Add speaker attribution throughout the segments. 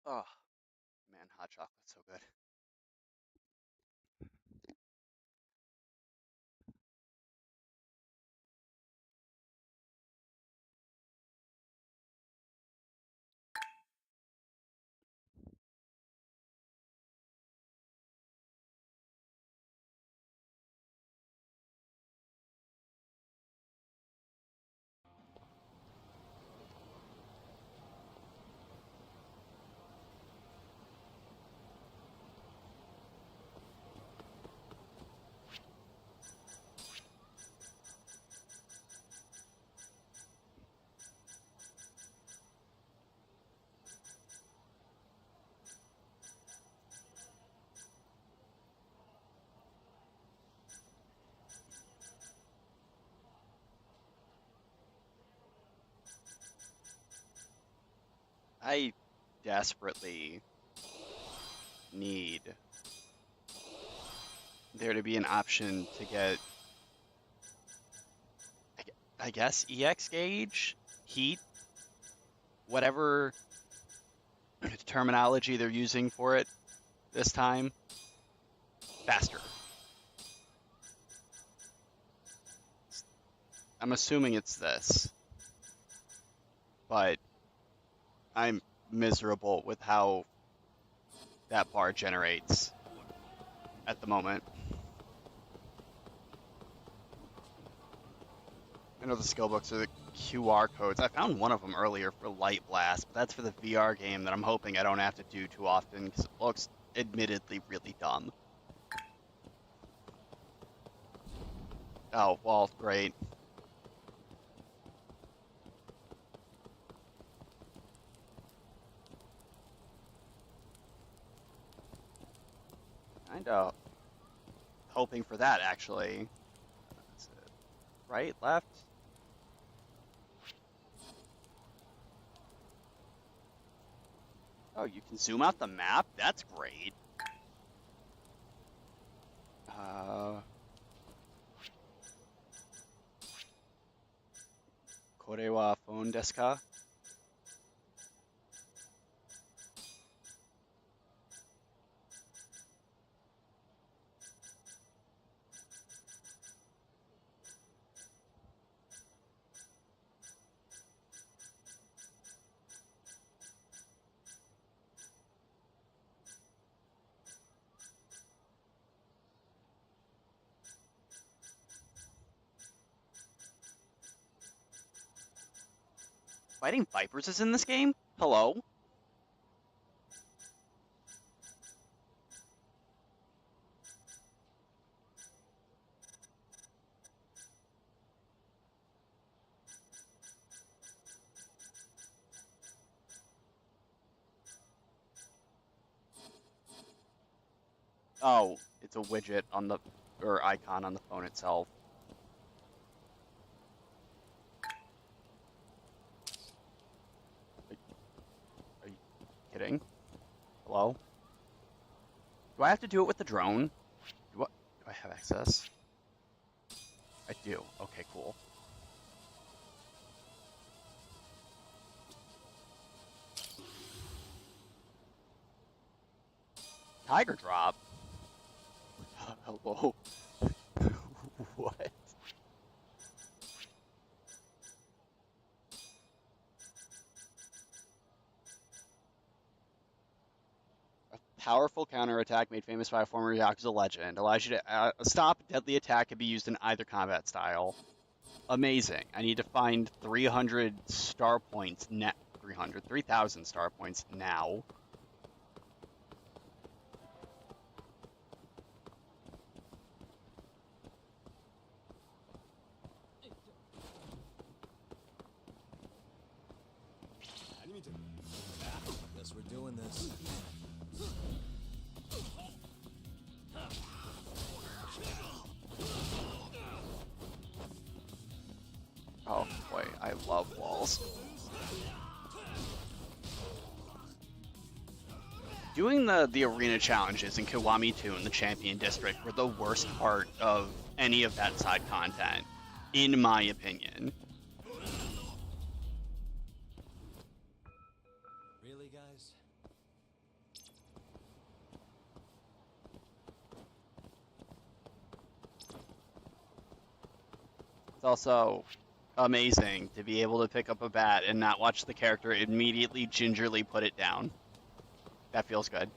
Speaker 1: Oh, man, hot chocolate's so good. I desperately need there to be an option to get, I guess, EX gauge, heat, whatever terminology they're using for it this time, faster. I'm assuming it's this, but I'm miserable with how that bar generates at the moment. I know the skill books are the QR codes. I found one of them earlier for Light Blast, but that's for the VR game that I'm hoping I don't have to do too often because it looks admittedly really dumb. Oh, well, great. Kinda hoping for that, actually. Is it right, left? Oh, you can zoom out the map? That's great. Uh, これはフォンですか? Fighting Vipers is in this game? Hello? Oh, it's a widget on the, or icon on the phone itself. Are you kidding? Hello? Do I have to do it with the drone? Do I have access? I do. Okay, cool. Tiger drop? Hello? What? A powerful counterattack made famous by a former Yakuza legend. Allows you to stop a deadly attack can be used in either combat style. Amazing. I need to find 300 star points net. 3,000 star points now.
Speaker 2: Guess we're doing this.
Speaker 1: Oh boy, I love walls. Doing the arena challenges in Kiwami 2 in the Champion District were the worst part of any of that side content, in my opinion.
Speaker 2: Really, guys?
Speaker 1: also amazing to be able to pick up a bat and not watch the character immediately gingerly put it down. That feels good.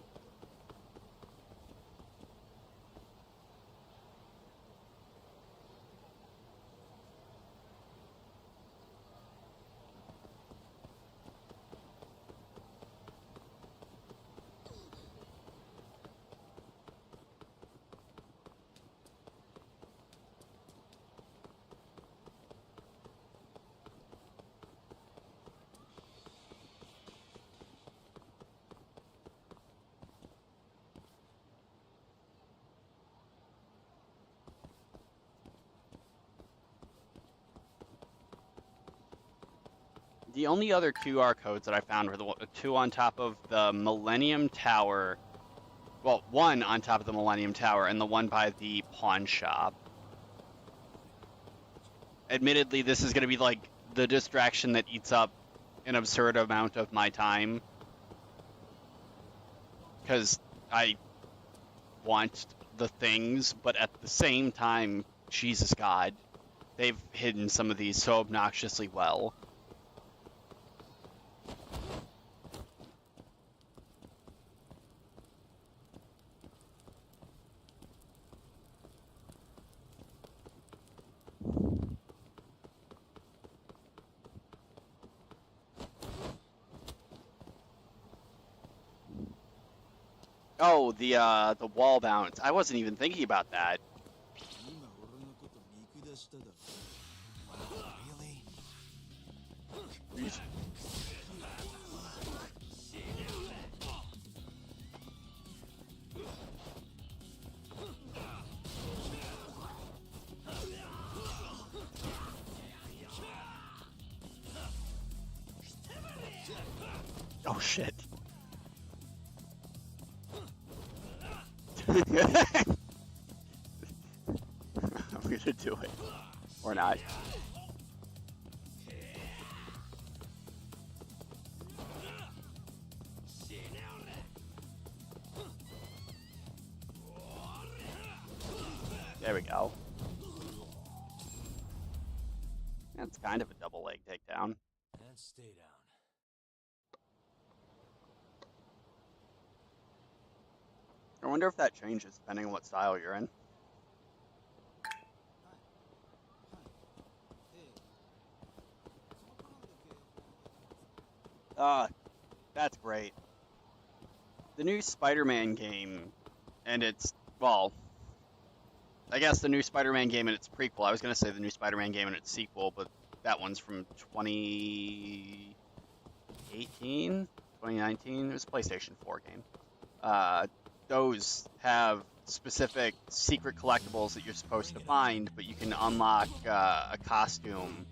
Speaker 1: The only other QR codes that I found were the two on top of the Millennium Tower. Well, one on top of the Millennium Tower and the one by the pawn shop. Admittedly, this is going to be like the distraction that eats up an absurd amount of my time. Because I want the things, but at the same time, Jesus God, they've hidden some of these so obnoxiously well. Oh, the wall bounce. I wasn't even thinking about that.
Speaker 2: Really?
Speaker 1: Oh shit. I'm gonna do it. Or not. There we go. That's kind of a double leg takedown.
Speaker 2: And stay down.
Speaker 1: I wonder if that changes depending on what style you're in. That's great. The new Spider-Man game, and it's, well, I guess the new Spider-Man game and its prequel. I was going to say the new Spider-Man game and its sequel, but that one's from 2018? 2019? It was a PlayStation 4 game. Those have specific secret collectibles that you're supposed to find, but you can unlock a costume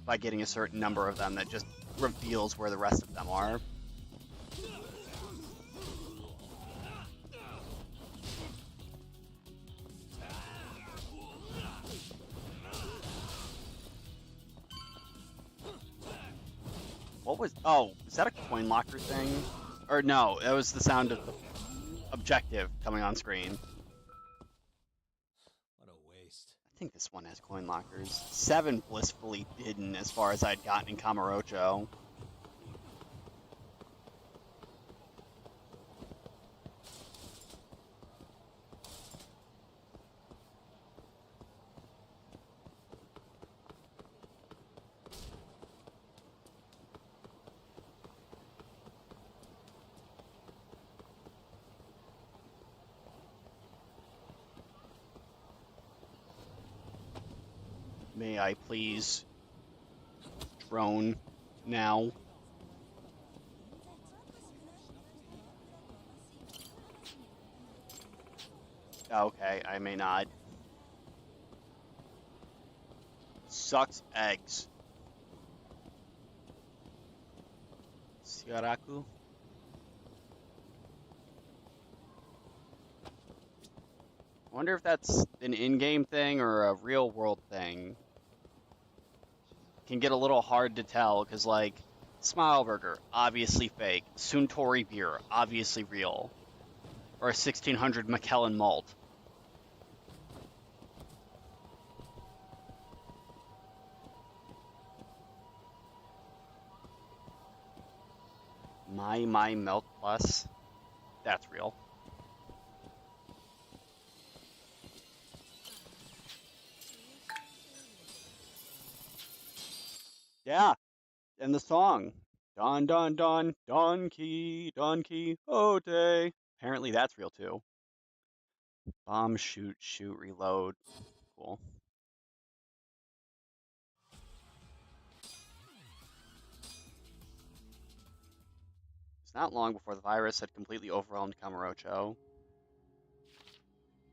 Speaker 1: by getting a certain number of them that just reveals where the rest of them are. What was... Oh, is that a coin locker thing? Or no, that was the sound of the objective coming on screen.
Speaker 2: What a waste.
Speaker 1: I think this one has coin lockers. 7 blissfully didn't, as far as I'd gotten in Kamurocho. May I please drone now? Okay, I may not. Sucks eggs. Shiaraku? I wonder if that's an in-game thing or a real-world thing. Can get a little hard to tell, because, like, Smile Burger, obviously fake. Suntory Beer, obviously real. Or a 1600 Macallan Malt. My Milk Plus. That's real. Yeah, and the song. Don Don Don Don Quixote. Apparently that's real too. Bomb, shoot, shoot, reload. Cool. It's not long before the virus had completely overwhelmed Kamurocho.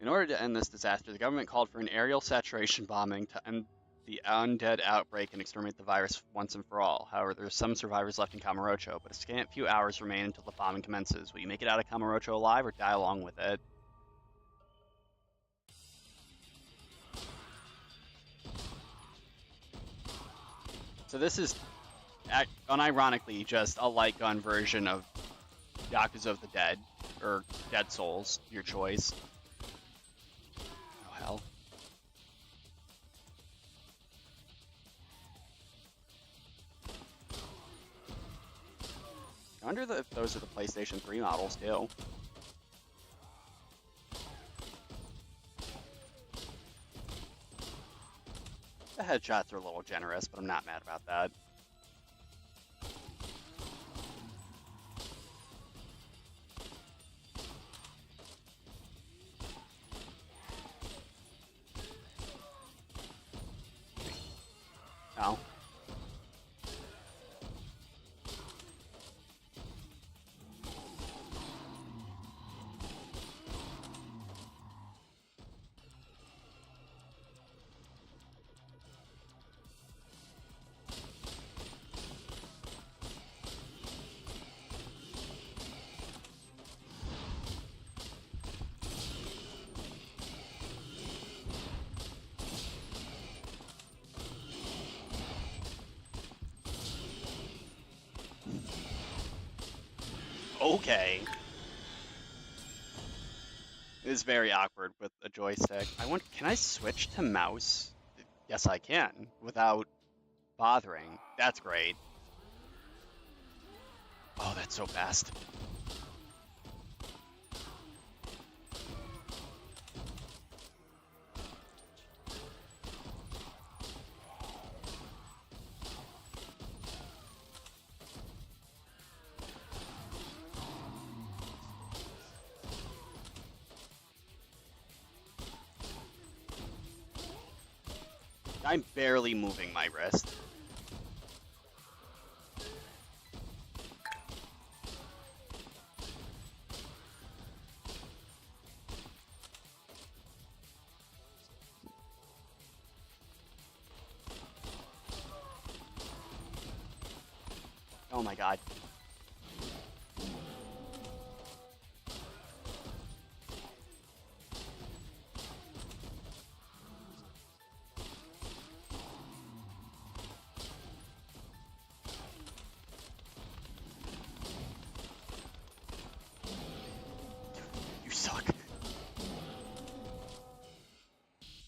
Speaker 1: In order to end this disaster, the government called for an aerial saturation bombing to end the undead outbreak and exterminate the virus once and for all. However, there are some survivors left in Kamurocho, but a scant few hours remain until the bombing commences. Will you make it out of Kamurocho alive or die along with it? So this is unironically just a light gun version of Yakuza of the Dead, or Dead Souls, your choice. Oh hell. I wonder if those are the PlayStation 3 models too. The headshots are a little generous, but I'm not mad about that. Oh. Okay. It is very awkward with a joystick. I want. Can I switch to mouse? Yes, I can, without bothering. That's great. Oh, that's so fast. I'm barely moving my wrist. Oh my god. You suck.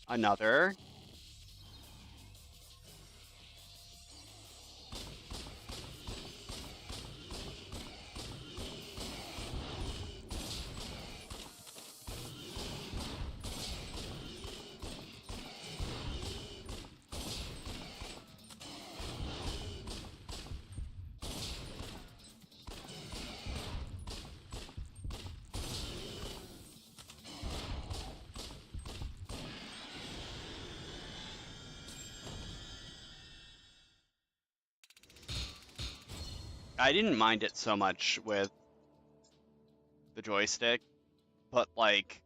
Speaker 1: Another. I didn't mind it so much with the joystick, but like,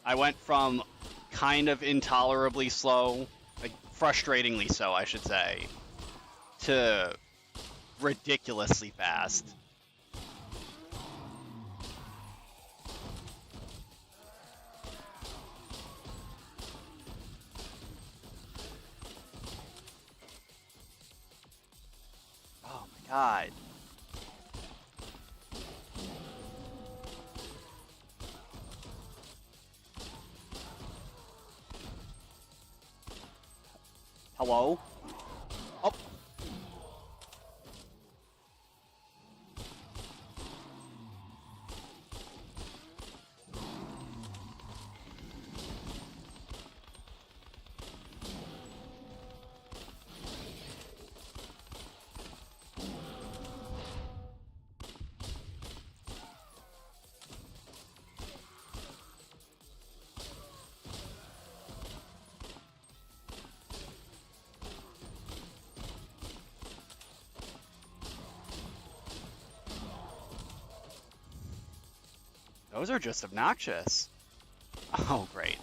Speaker 1: I went from kind of intolerably slow, like frustratingly so, I should say, to ridiculously fast. Oh my god. Hello? Oh. Those are just obnoxious. Oh, great.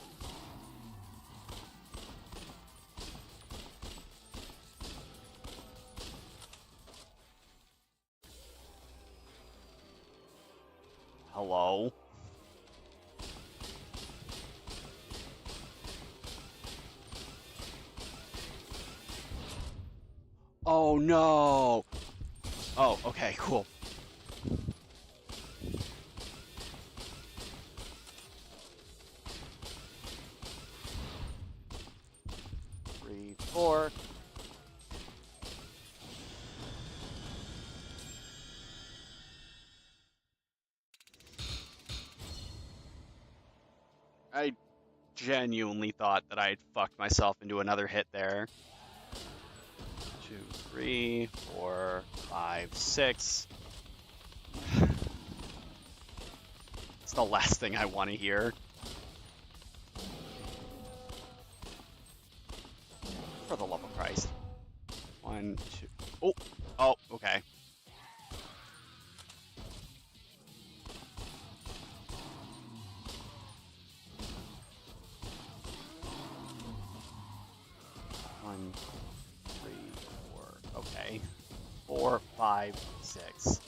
Speaker 1: Hello? Oh, no! Oh, okay, cool. Three, four. I genuinely thought that I had fucked myself into another hit there. 2, 3, 4, 5, 6. It's the last thing I want to hear. For the love of Christ. 1, 2. Oh, oh, okay. One, 3, 4. Okay. 4, 5, 6.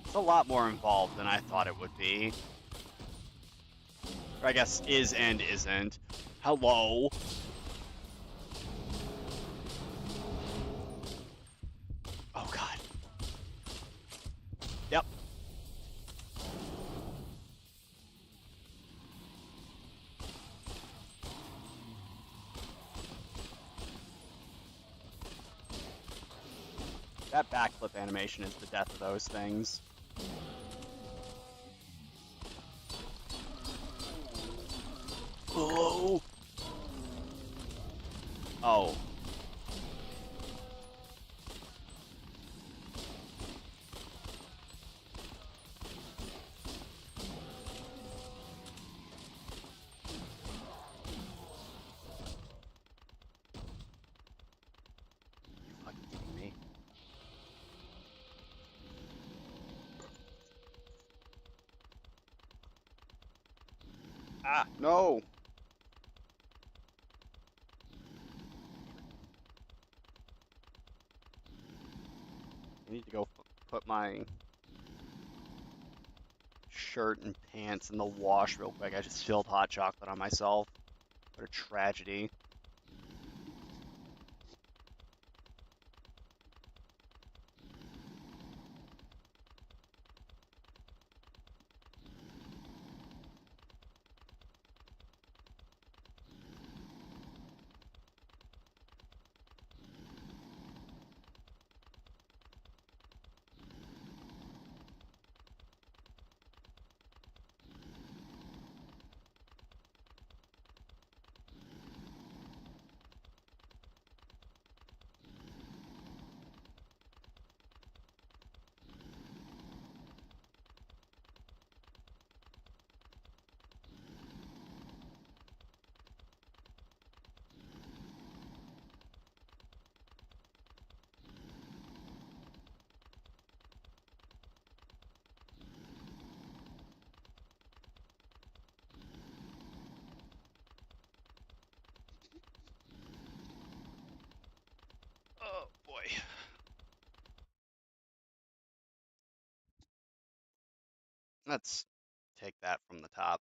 Speaker 1: It's a lot more involved than I thought it would be. Or I guess is and isn't. Hello? Oh, God. Yep. That backflip animation is the death of those things. Oh. Oh. You fucking kidding me? Ah, no. I need to go put my shirt and pants in the wash real quick. I just spilled hot chocolate on myself. What a tragedy. Oh boy. Let's take that from the top.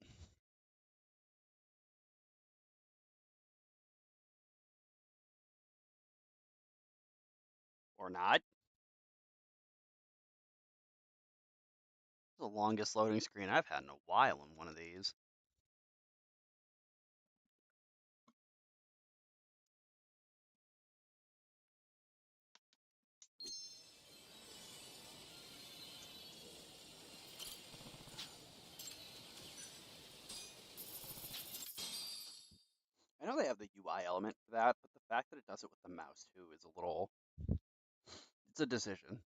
Speaker 1: Or not. It's the longest loading screen I've had in a while in one of these. I know they have the UI element for that, but the fact that it does it with the mouse too is a little... It's a decision.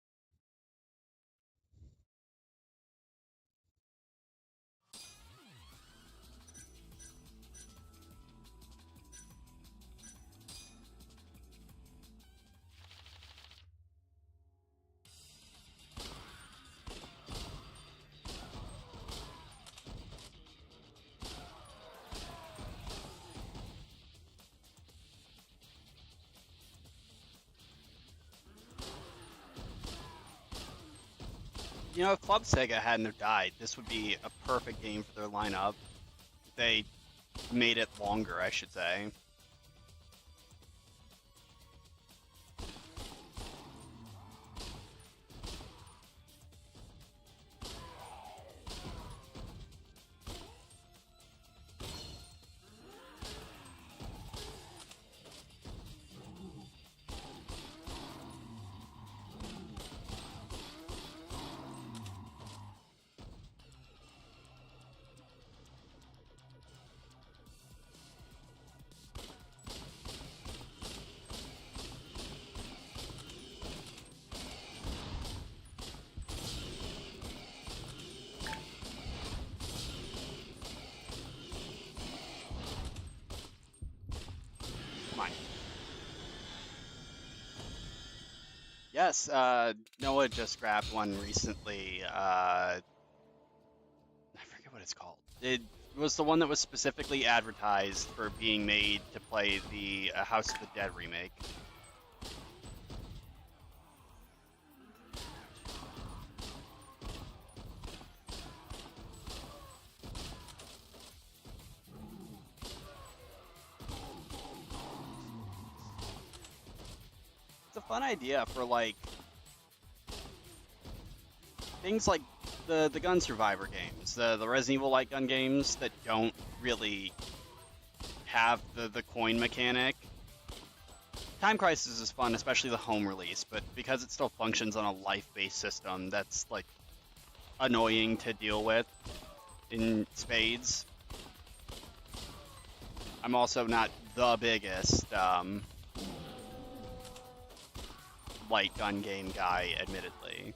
Speaker 1: You know, if Club Sega hadn't have died, this would be a perfect game for their lineup. They made it longer, I should say. Come on. Yes, Noah just grabbed one recently. I forget what it's called. It was the one that was specifically advertised for being made to play the House of the Dead remake. It's a fun idea for like things like the gun survivor games, the Resident Evil light gun games that don't really have the coin mechanic. Time Crisis is fun, especially the home release, but because it still functions on a life-based system, that's like annoying to deal with in spades. I'm also not the biggest light gun game guy, admittedly.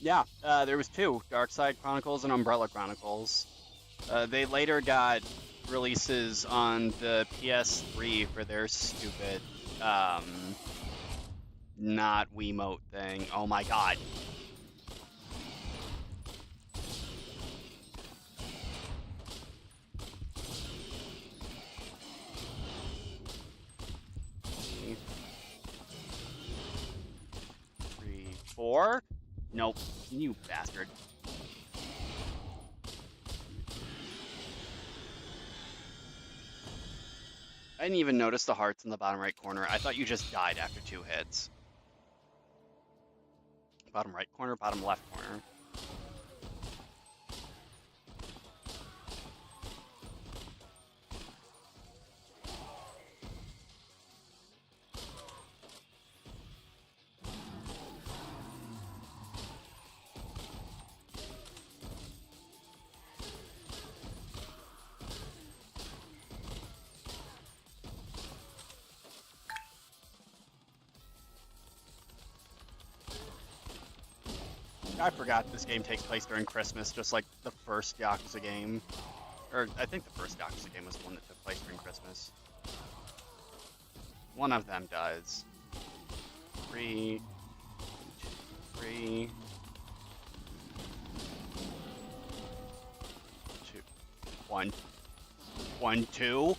Speaker 1: Yeah, there was two, Dark Side Chronicles and Umbrella Chronicles. They later got releases on the PS3 for their stupid, not Wiimote thing. Oh my god. Three, four? Nope, you bastard. I didn't even notice the hearts in the bottom right corner. I thought you just died after 2 hits. Bottom right corner, bottom left corner. I forgot this game takes place during Christmas, just like the first Yakuza game. Or, I think the first Yakuza game was the one that took place during Christmas. One of them does. 3, 3, 2, 1, 1, 2.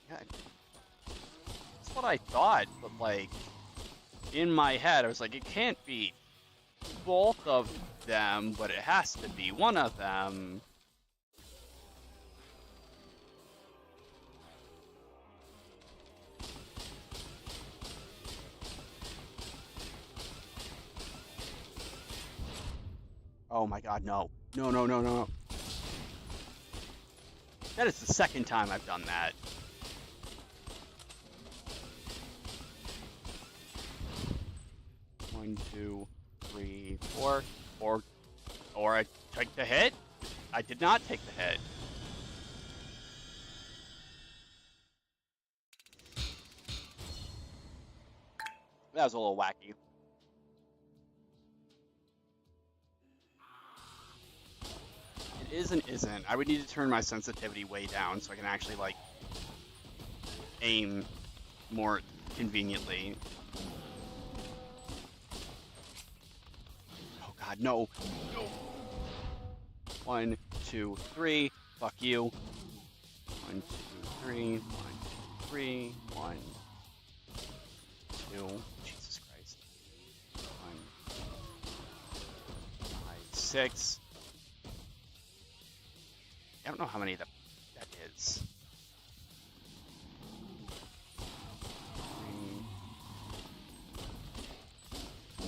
Speaker 1: Yeah, that's what I thought, but like, in my head, I was like, it can't be both of them, but it has to be one of them. Oh my god, no. No, no, no, no, no. That is the second time I've done that. One, two, three, four. Or I took the hit? I did not take the hit. That was a little wacky. It is and isn't. I would need to turn my sensitivity way down so I can actually, like, aim more conveniently. Oh god, no. No. 1, 2, 3. Fuck you. 1, 2, 3. 1, 2, 3. 1, 2. Jesus Christ. 1, 5, 6. I don't know how many that is. 3.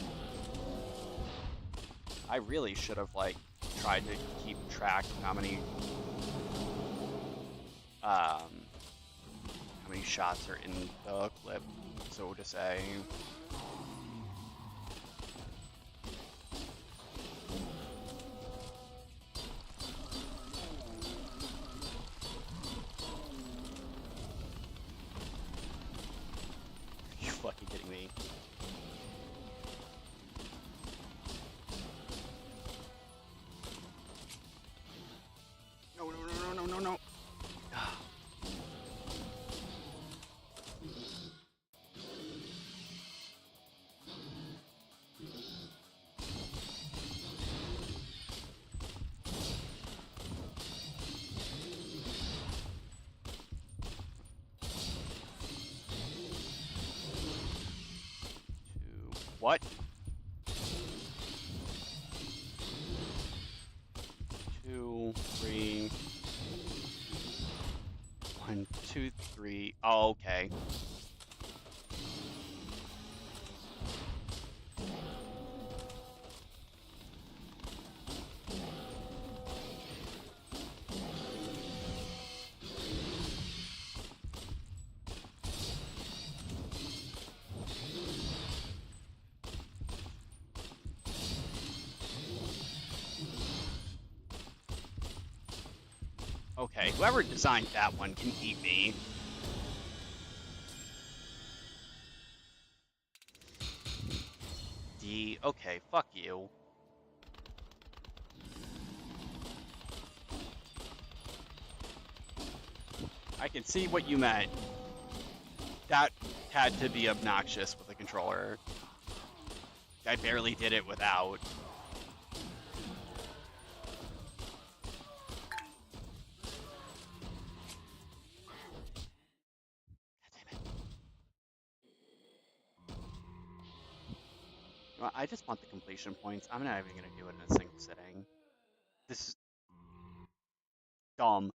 Speaker 1: I really should have, like, tried to keep track of how many shots are in the clip, so to say. Are you fucking kidding me? No, no, no, no, no, no, no. What? 2, 3. 1, 2, 3. Oh, okay. Okay, whoever designed that one can eat me. Okay, fuck you. I can see what you meant. That had to be obnoxious with a controller. I barely did it without. Well, I just want the completion points. I'm not even gonna do it in a single sitting. This is dumb.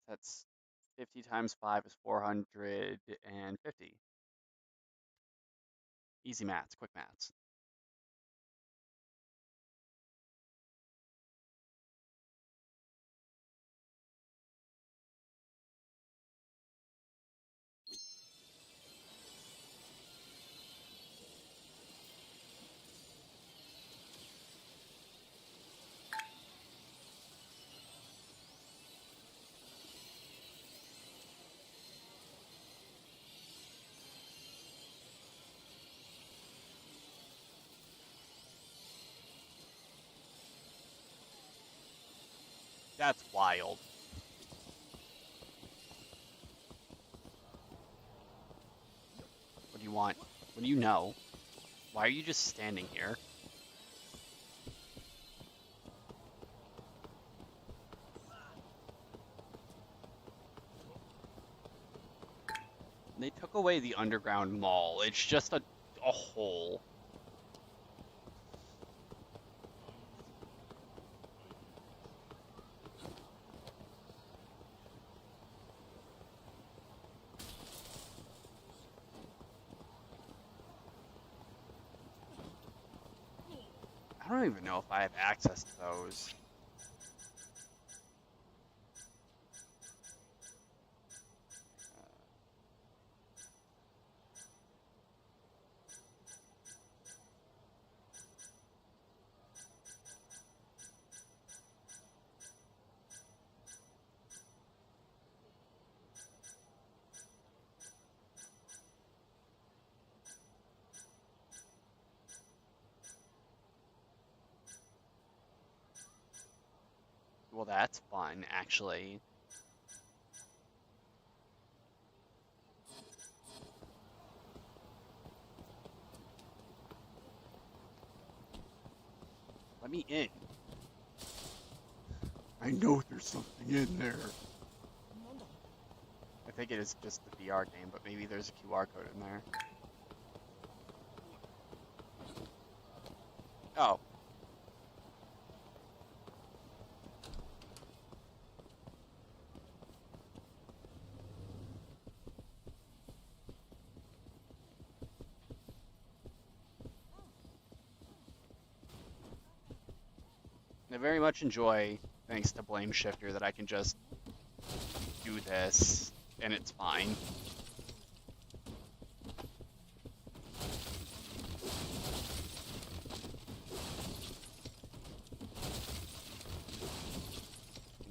Speaker 1: That's 50 times 5 is 450. Easy maths, quick maths. That's wild. What do you want? What do you know? Why are you just standing here? They took away the underground mall. It's just a hole. I don't even know if I have access to those. Well, that's fun, actually. Let me in. I know there's something in there. I think it is just the VR game, but maybe there's a QR code in there. Oh. I very much enjoy, thanks to Blame Shifter, that I can just do this, and it's fine.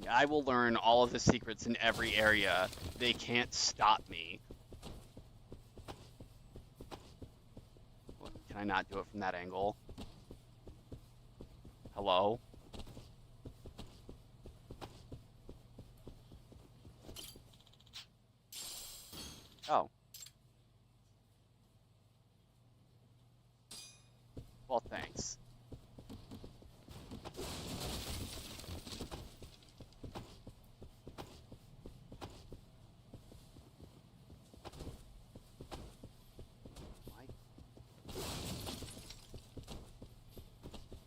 Speaker 1: I will learn all of the secrets in every area. They can't stop me. Can I not do it from that angle? Hello? Oh. Well, thanks.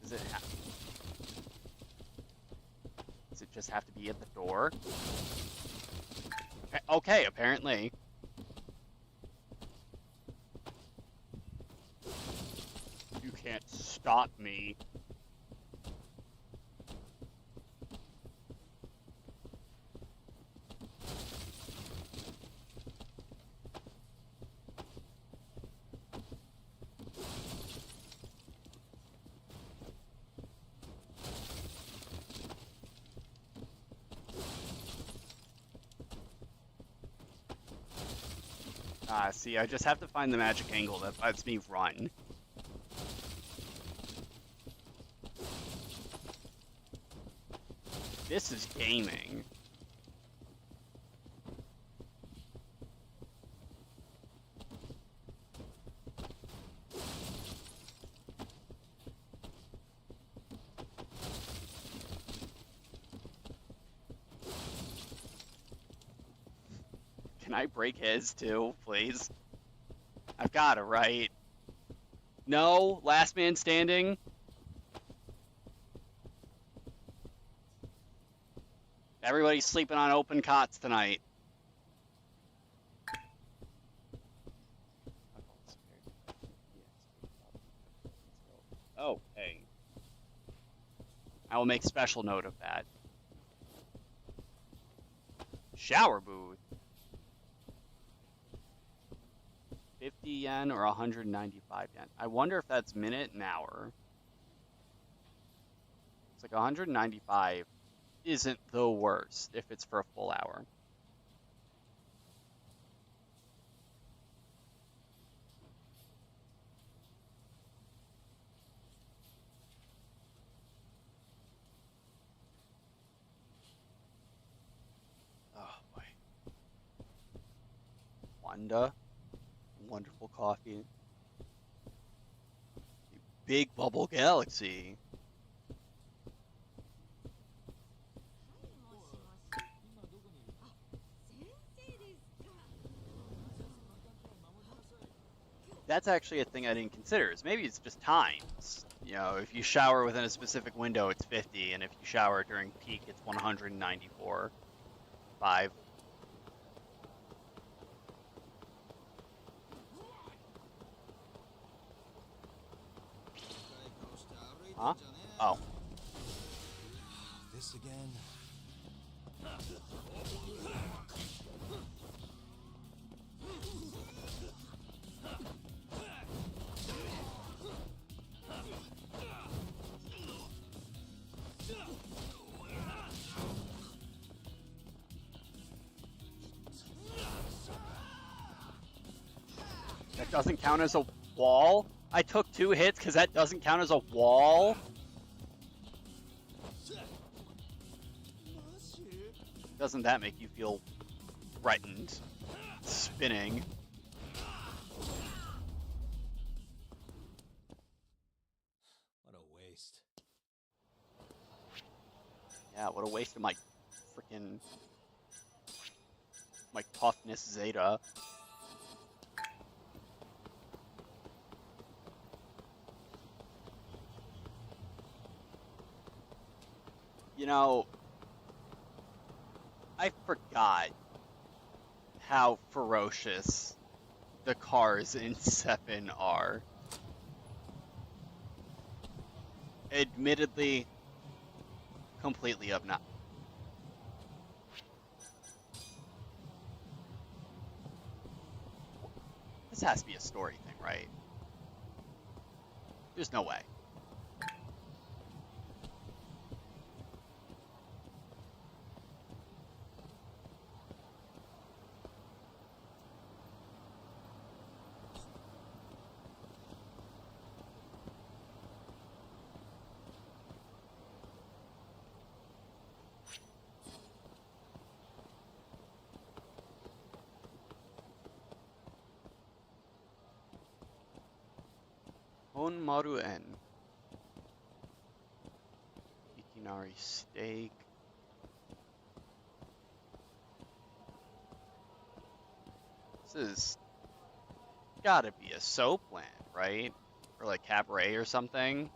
Speaker 1: Does it just have to be at the door? Okay, apparently. You can't stop me. See, I just have to find the magic angle that lets me run. This is gaming. Can I break his too, please? I've got it, right? No? Last man standing? Everybody's sleeping on open cots tonight. Oh, hey. I will make special note of that. Shower booth. 50 yen or 195 yen. I wonder if that's minute and hour. It's like 195 isn't the worst if it's for a full hour. Oh boy. Wanda. Wonderful coffee. Big Bubble Galaxy. That's actually a thing I didn't consider. Is maybe it's just times. You know, if you shower within a specific window, it's 50, and if you shower during peak, it's 194. 5. Huh? Oh.
Speaker 2: This again?
Speaker 1: That doesn't count as a wall? I took 2 hits because that doesn't count as a wall? Doesn't that make you feel threatened? Spinning.
Speaker 2: What a waste.
Speaker 1: Yeah, what a waste of my freaking my toughness Zeta. You know, I forgot how ferocious the cars in 7 are. Admittedly, completely obnoxious. This has to be a story thing, right? There's no way. Honmaru En. Ikinari steak. This is gotta be a soap land, right? Or like cabaret or something.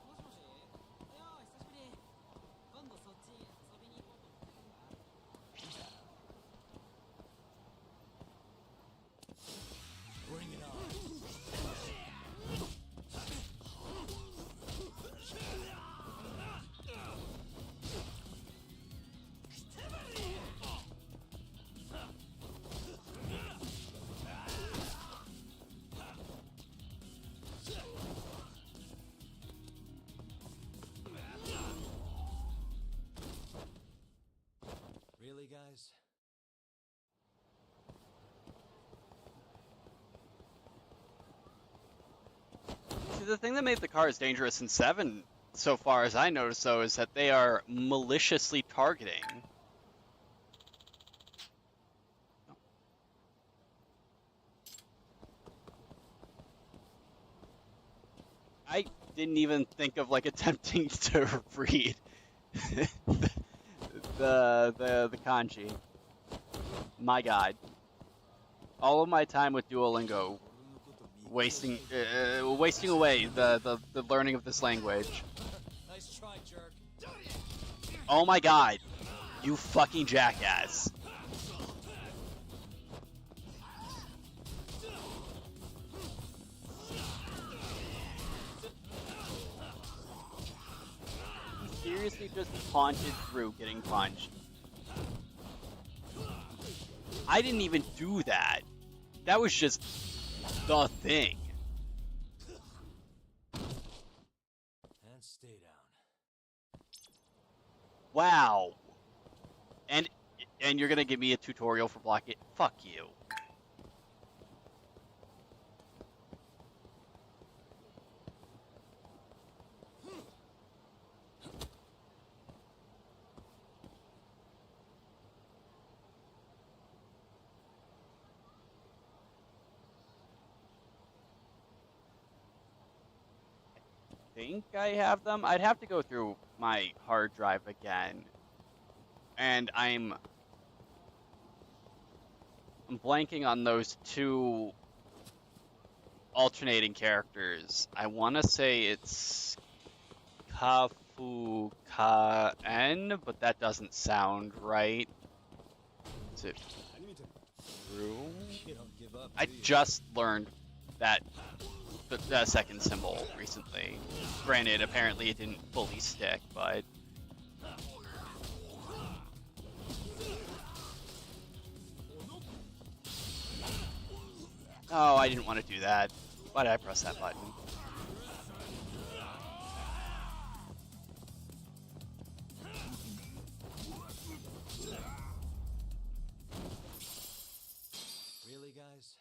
Speaker 2: Bring it on. Really, guys?
Speaker 1: See, the thing that made the cars dangerous in 7, so far as I noticed, though, is that they are maliciously targeting. I didn't even think of like attempting to read the kanji. My God, all of my time with Duolingo wasting away the learning of this language.
Speaker 2: Nice try, jerk.
Speaker 1: Oh my God, you fucking jackass. He seriously just taunted through getting punched. I didn't even do that. That was just the thing.
Speaker 2: And stay down.
Speaker 1: Wow. And you're gonna give me a tutorial for blocking? Fuck you. I think I have them. I'd have to go through my hard drive again. And I'm blanking on those 2 alternating characters. I want to say it's Kafu Ka-en, but that doesn't sound right. Is it true?
Speaker 2: You don't give up,
Speaker 1: I
Speaker 2: do you?
Speaker 1: just learned that the second symbol recently. Granted, apparently it didn't fully stick, but oh, I didn't want to do that. Why did I press that button?
Speaker 2: Really, guys?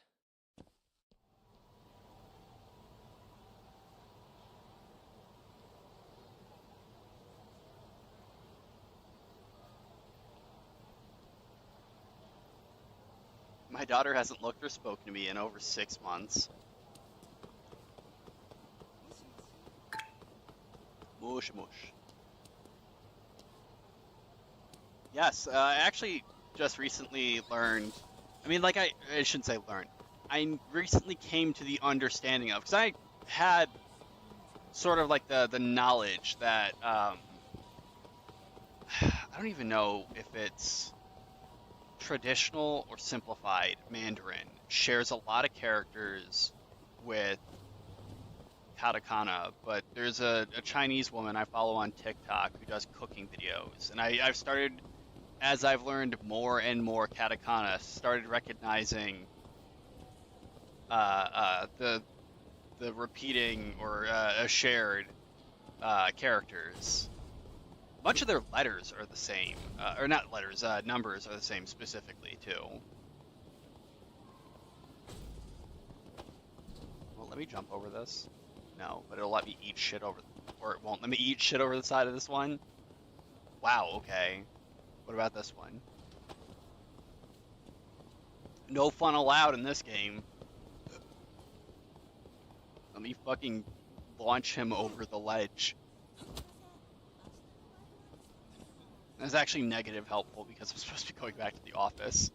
Speaker 1: My daughter hasn't looked or spoken to me in over 6 months. Mush mush. Yes, I actually just recently learned. I mean, like I shouldn't say learned. I recently came to the understanding of, because I had sort of like the knowledge that I don't even know if it's traditional or simplified Mandarin shares a lot of characters with katakana, but there's a Chinese woman I follow on TikTok who does cooking videos, and I've started, as I've learned more and more katakana, started recognizing the repeating or shared characters. Much of their letters are the same, or not letters, numbers are the same specifically too. Well, let me jump over this. No, but it'll let me eat shit over, or it won't let me eat shit over the side of this one. Wow, okay. What about this one? No fun allowed in this game. Let me fucking launch him over the ledge. That's actually negative helpful because I'm supposed to be going back to the office.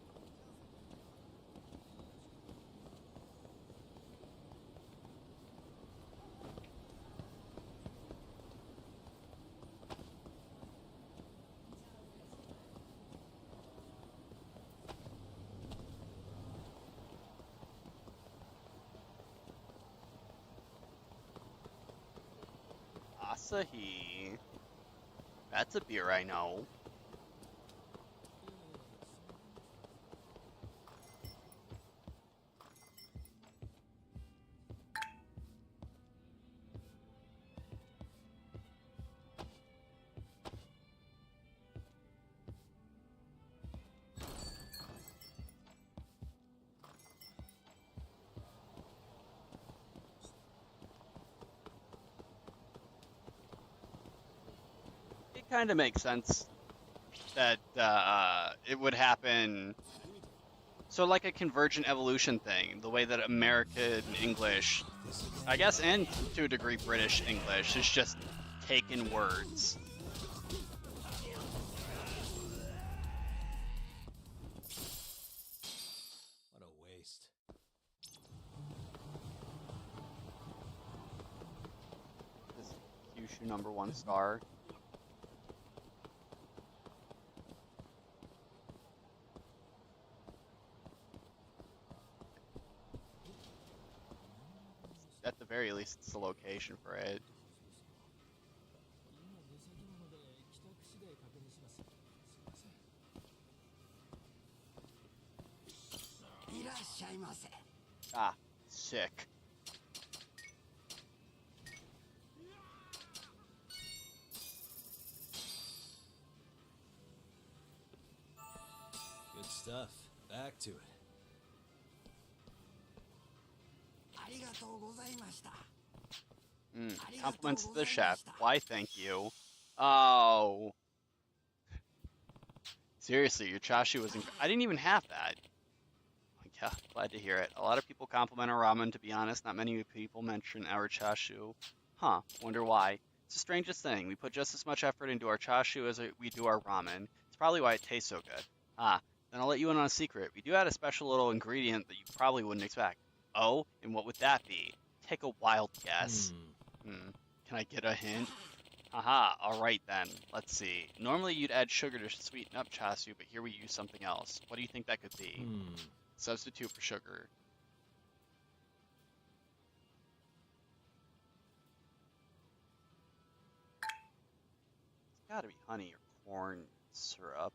Speaker 1: Asahi. That's a beer I know. It kind of makes sense that it would happen. So like a convergent evolution thing, the way that American English, I guess, and to a degree British English, is just taken words.
Speaker 2: What a waste.
Speaker 1: This Kyushu #1 star. At the very least, it's the location for it. Ah, sick.
Speaker 2: Good stuff. Back to it.
Speaker 1: Compliments to the chef. Why, thank you. Oh. Seriously, your chashu was I didn't even have that. Yeah, glad to hear it. A lot of people compliment our ramen, to be honest. Not many people mention our chashu. Huh, wonder why. It's the strangest thing. We put just as much effort into our chashu as we do our ramen. It's probably why it tastes so good. Ah, then I'll let you in on a secret. We do add a special little ingredient that you probably wouldn't expect. Oh, and what would that be? Take a wild guess. Can I get a hint? Haha, alright then. Let's see. Normally you'd add sugar to sweeten up chashu, but here we use something else. What do you think that could be? Substitute for sugar. It's gotta be honey or corn syrup.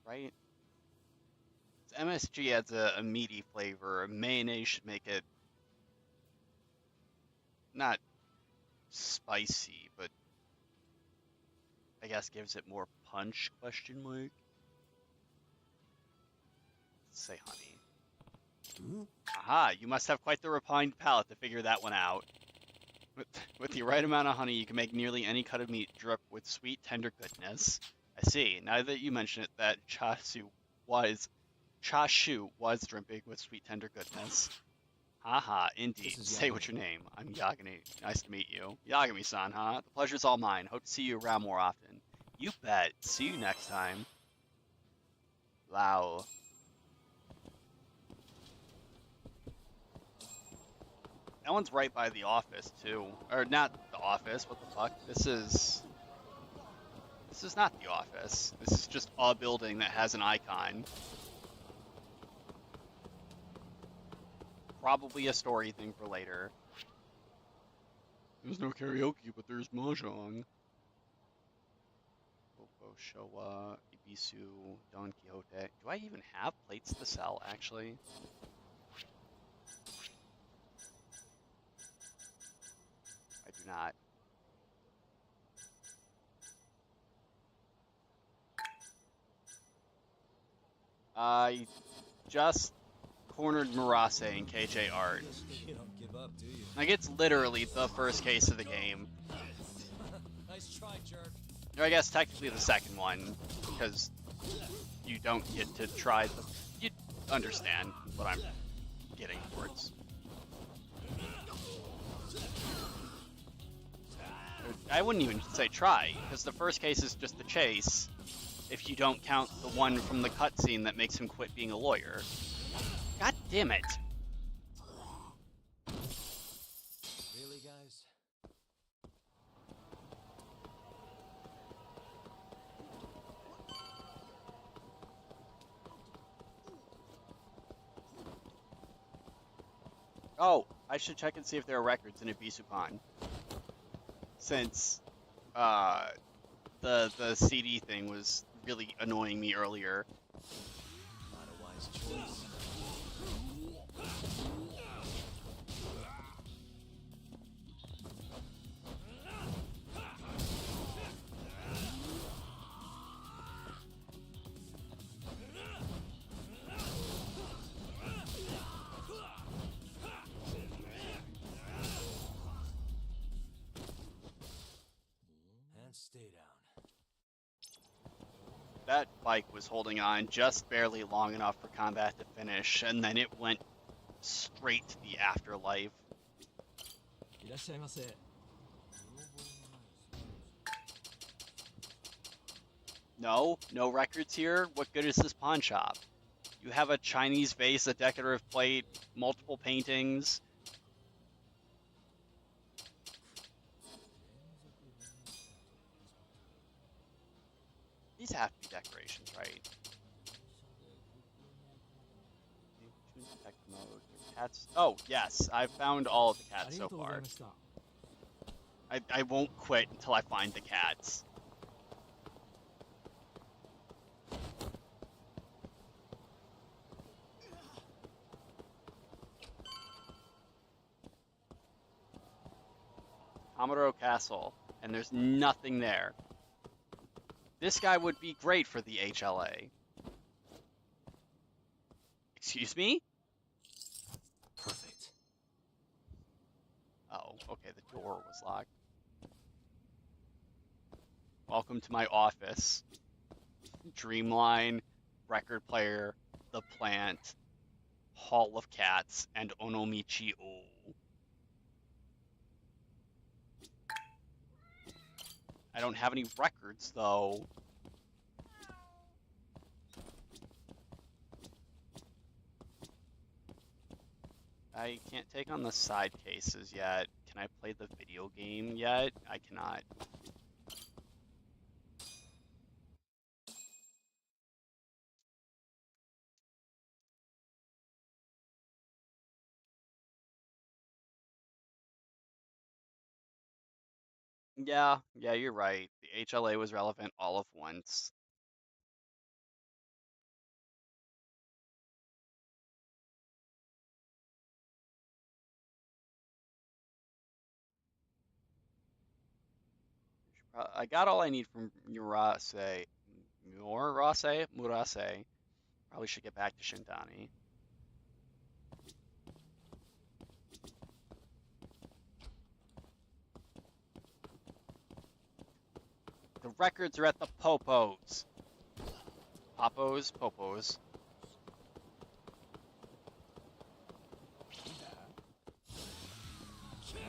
Speaker 1: Right? MSG adds a meaty flavor. A mayonnaise should make it not spicy, but I guess gives it more punch, question mark. Let's say honey. Aha, you must have quite the refined palate to figure that one out. With the right amount of honey, you can make nearly any cut of meat drip with sweet, tender goodness. I see. Now that you mention it, that Chashu was dripping with sweet tender goodness. Haha, indeed.
Speaker 2: This is
Speaker 1: Say what's
Speaker 2: Yagami.
Speaker 1: your name. I'm Yagami. Nice to meet you. Yagami-san, huh? The pleasure's all mine. Hope to see you around more often. You bet. See you next time. Wow. That one's right by the office, too. Or not the office, what the fuck? This is not the office. This is just a building that has an icon. Probably a story thing for later. There's no karaoke, but there's mahjong. Popo, Showa, Ibisu, Don Quixote. Do I even have plates to sell, actually? I do not. I just cornered Murase in KJ Art.
Speaker 2: You don't give up, do you?
Speaker 1: Like, it's literally the first case of the game.
Speaker 2: Nice try, jerk.
Speaker 1: Or I guess technically the second one, because you don't get to try the... You understand what I'm getting towards. I wouldn't even say try, because the first case is just the chase, if you don't count the one from the cutscene that makes him quit being a lawyer. God damn it.
Speaker 2: Really, guys?
Speaker 1: Oh, I should check and see if there are records in Ibisupan. Since the CD thing was really annoying me earlier.
Speaker 2: Not a wise choice. And stay down.
Speaker 1: That bike was holding on just barely long enough for combat to finish, and then it went straight to the afterlife. No records here? What good is this pawn shop? You have a Chinese vase, a decorative plate, multiple paintings. These have to be decorations, right? Detect mode. Cats. Oh, yes, I've found all of the cats so far. I won't quit until I find the cats. Amuro Castle, and there's nothing there. This guy would be great for the HLA. Excuse me?
Speaker 2: Perfect.
Speaker 1: Oh, okay, the door was locked. Welcome to my office. Dreamline, record player, the plant, Hall of Cats, and Onomichi-o. I don't have any records, though. I can't take on the side cases yet. Can I play the video game yet? I cannot. Yeah, you're right. The HLA was relevant all of once. I got all I need from Murase. Probably should get back to Shintani. The records are at the popos. Popos? Popos.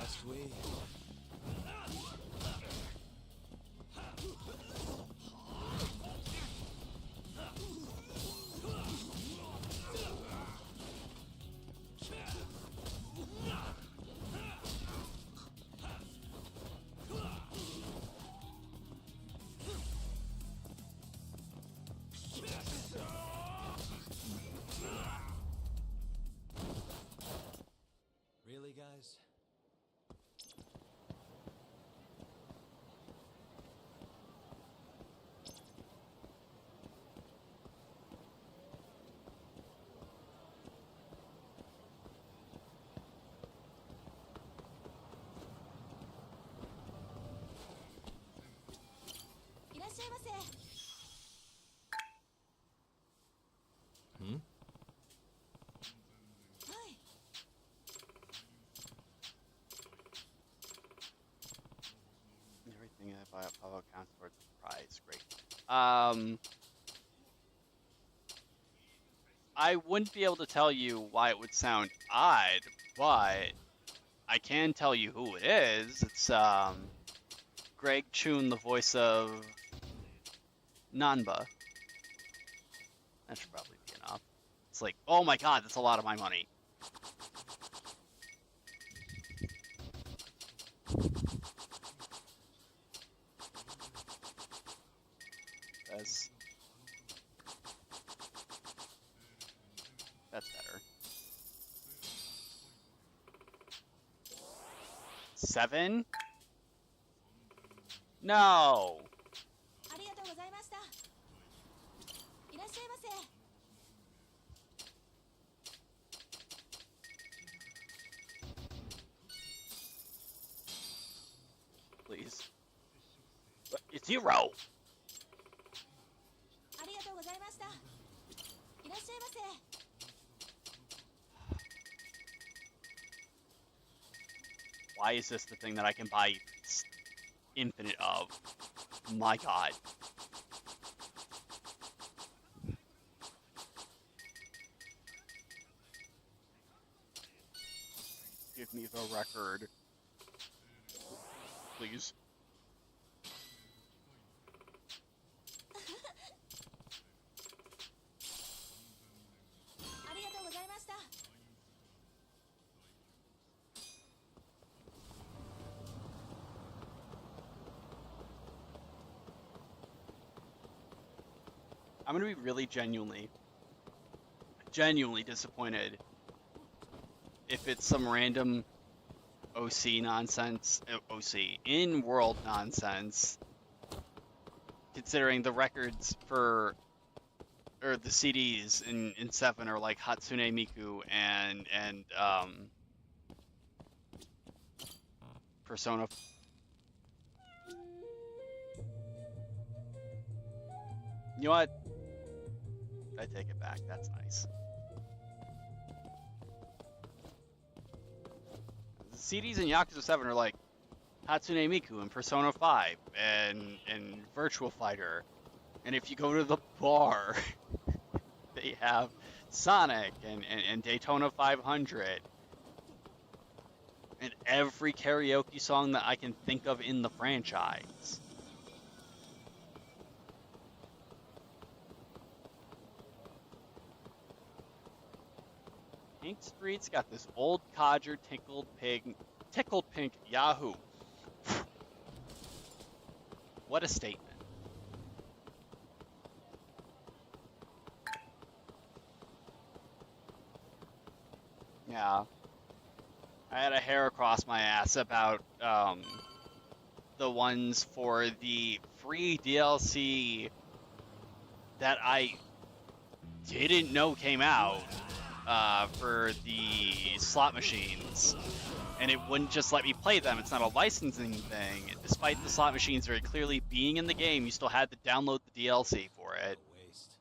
Speaker 2: Must we? Really, guys? Hmm?
Speaker 1: Everything I buy at Pavo counts towards the prize. Great. I wouldn't be able to tell you why it would sound odd, but I can tell you who it is. It's Greg Chun, the voice of Nanba. That should probably be enough. It's like, oh my god, that's a lot of my money. That's better. 7? No! Please. It's 0! Why is this the thing that I can buy infinite of? My god. Give me the record. Please. I'm gonna be really genuinely disappointed if it's some random OC nonsense, in-world nonsense, considering the records for, or the CDs in 7 are like Hatsune Miku and Persona. You know what? I take it back. That's nice. The CDs in Yakuza 7 are like Hatsune Miku and Persona 5 and Virtual Fighter. And if you go to the bar, they have Sonic and Daytona 500. And every karaoke song that I can think of in the franchise. Pink Street's got this old codger tickled pink Yahoo. What a statement. Yeah. I had a hair across my ass about the ones for the free DLC that I didn't know came out for the slot machines, and it wouldn't just let me play them. It's not a licensing thing. Despite the slot machines very clearly being in the game, you still had to download the DLC for it.
Speaker 2: Waste.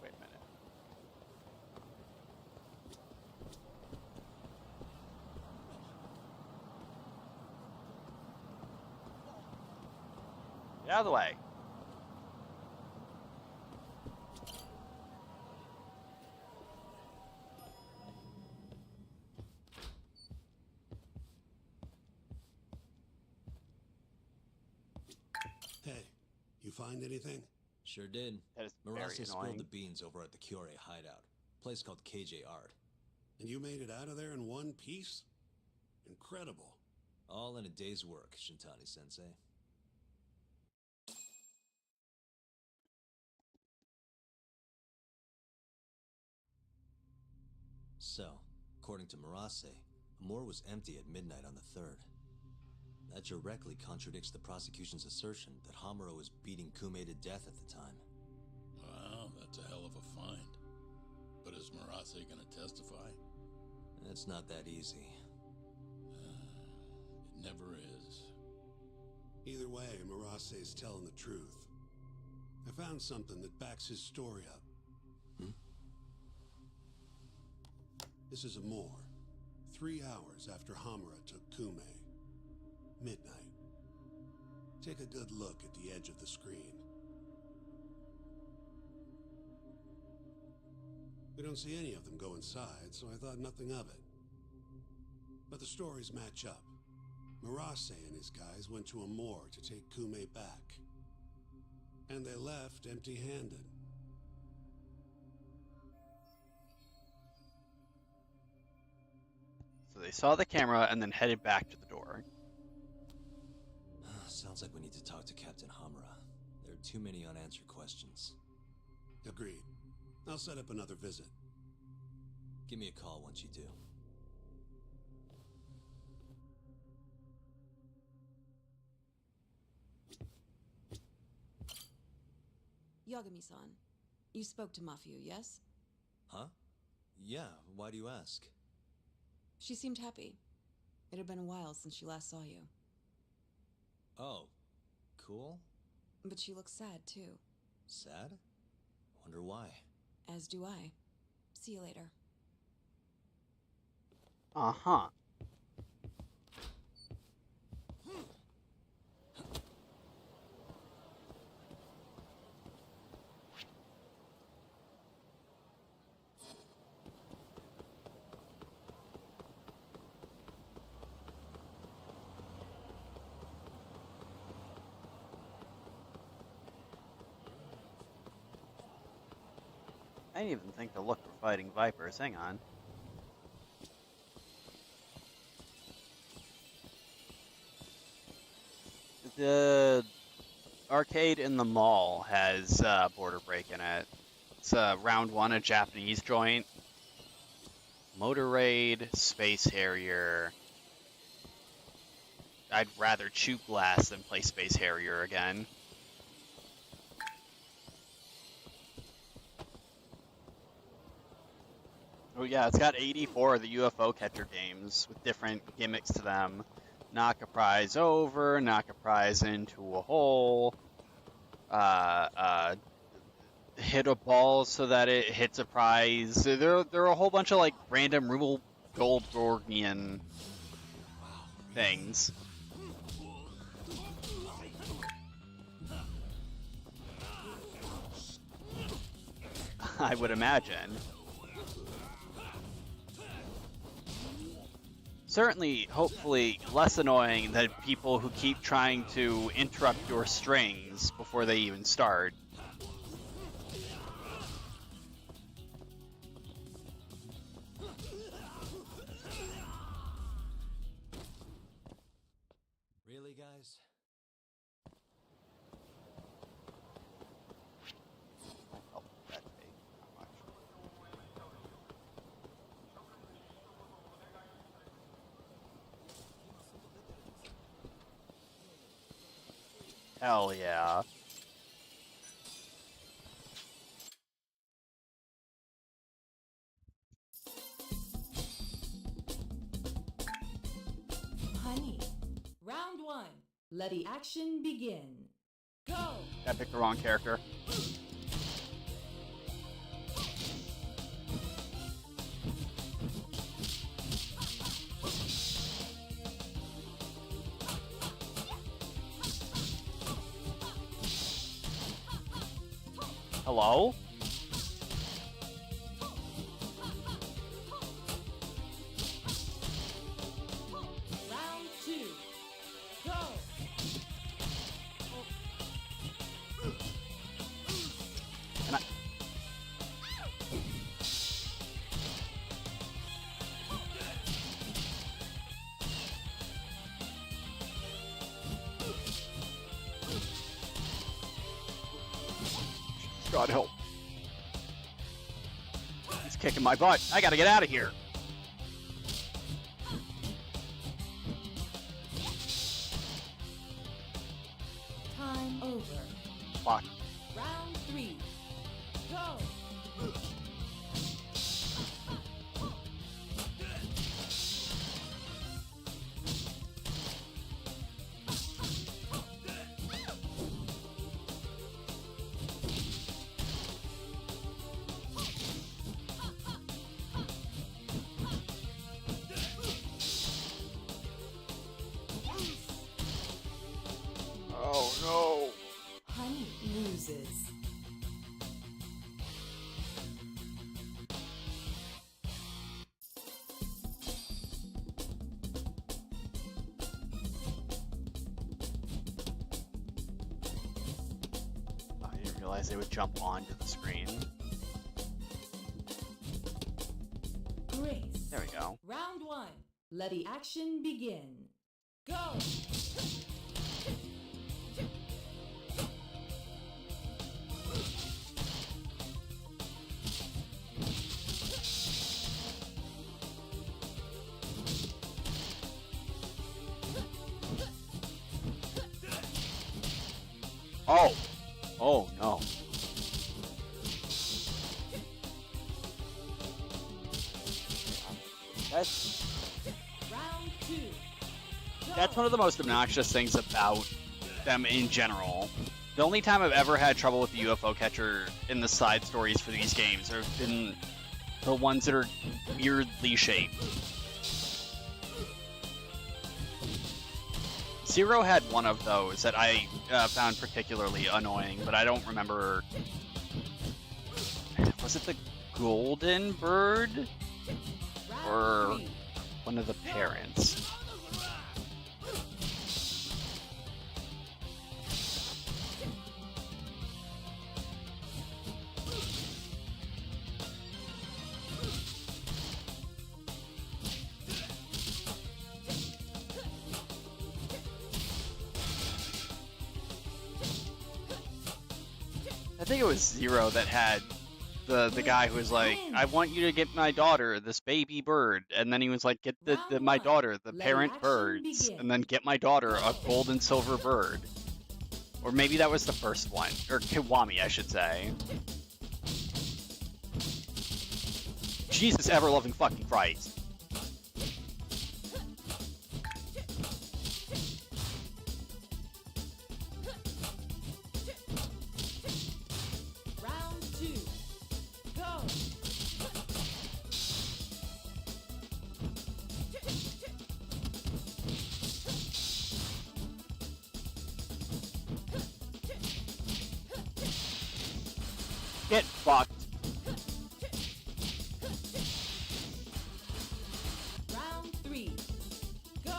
Speaker 1: Wait a minute. Get out of the way.
Speaker 3: Hey, you find anything?
Speaker 2: Sure did.
Speaker 1: That is very
Speaker 2: Marase spilled
Speaker 1: annoying.
Speaker 2: the beans over at the Cure hideout. Place called KJ Art.
Speaker 3: And you made it out of there in one piece? Incredible.
Speaker 2: All in a day's work, Shintani-sensei. So, according to Marase, Amor was empty at midnight on the 3rd. That directly contradicts the prosecution's assertion that Hamura was beating Kume to death at the time.
Speaker 4: Wow, that's a hell of a find. But is Marase gonna testify?
Speaker 2: It's not that easy.
Speaker 4: It never is.
Speaker 3: Either way, Marase is telling the truth. I found something that backs his story up. This is Amor. 3 hours after Hamura took Kume. Midnight. Take a good look at the edge of the screen. We don't see any of them go inside, so I thought nothing of it. But the stories match up. Marase and his guys went to Amor to take Kume back. And they left empty-handed.
Speaker 1: So they saw the camera and then headed back to the door.
Speaker 2: Sounds like we need to talk to Captain Hamura. There are too many unanswered questions.
Speaker 3: Agreed. I'll set up another visit.
Speaker 2: Give me a call once you do.
Speaker 5: Yagami-san, you spoke to Mafio, yes?
Speaker 2: Huh? Yeah, why do you ask?
Speaker 5: She seemed happy. It had been a while since she last saw you.
Speaker 2: Oh, cool?
Speaker 5: But she looks sad, too.
Speaker 2: Sad? Wonder why.
Speaker 5: As do I. See you later.
Speaker 1: Uh-huh. I didn't even think to look for fighting vipers. Hang on. The arcade in the mall has Border Break in it. It's round 1, a Japanese joint. Motor Raid, Space Harrier. I'd rather shoot glass than play Space Harrier again. Oh yeah, it's got 84 of the UFO catcher games with different gimmicks to them. Knock a prize over, knock a prize into a hole, hit a ball so that it hits a prize. There are a whole bunch of like random Rubel Goldbergian things. I would imagine. Certainly, hopefully, less annoying than people who keep trying to interrupt your strings before they even start.
Speaker 2: Really, guys?
Speaker 1: Oh, that big. Not much. Hell yeah.
Speaker 6: Honey. Round 1. Let the action begin. Go!
Speaker 1: I picked the wrong character. Hello?
Speaker 6: Round 2. Go.
Speaker 1: And God help. He's kicking my butt. I gotta get out of here.
Speaker 6: Time over.
Speaker 1: Fuck.
Speaker 6: Round 3. Go.
Speaker 1: Oh no.
Speaker 6: Honey loses.
Speaker 1: I didn't realize they would jump onto the screen.
Speaker 6: Grace.
Speaker 1: There we go.
Speaker 6: Round 1. Let the action begin. Go.
Speaker 1: Oh. Oh no.
Speaker 6: Round 2. Go.
Speaker 1: That's one of the most obnoxious things about them in general. The only time I've ever had trouble with the UFO catcher in the side stories for these games have been the ones that are weirdly shaped. Zero had one of those that I found particularly annoying, but I don't remember. Was it the golden bird? Or
Speaker 6: Round 3.
Speaker 1: one of the parents? I think it was Zero that had the guy who was like, I want you to get my daughter this baby bird, and then he was like, get my daughter the parent birds, and then get my daughter a gold and silver bird. Or maybe that was the first one, or Kiwami, I should say. Jesus ever-loving fucking Christ.
Speaker 6: Round 2. Go.
Speaker 1: Get fucked.
Speaker 6: Round 3. Go.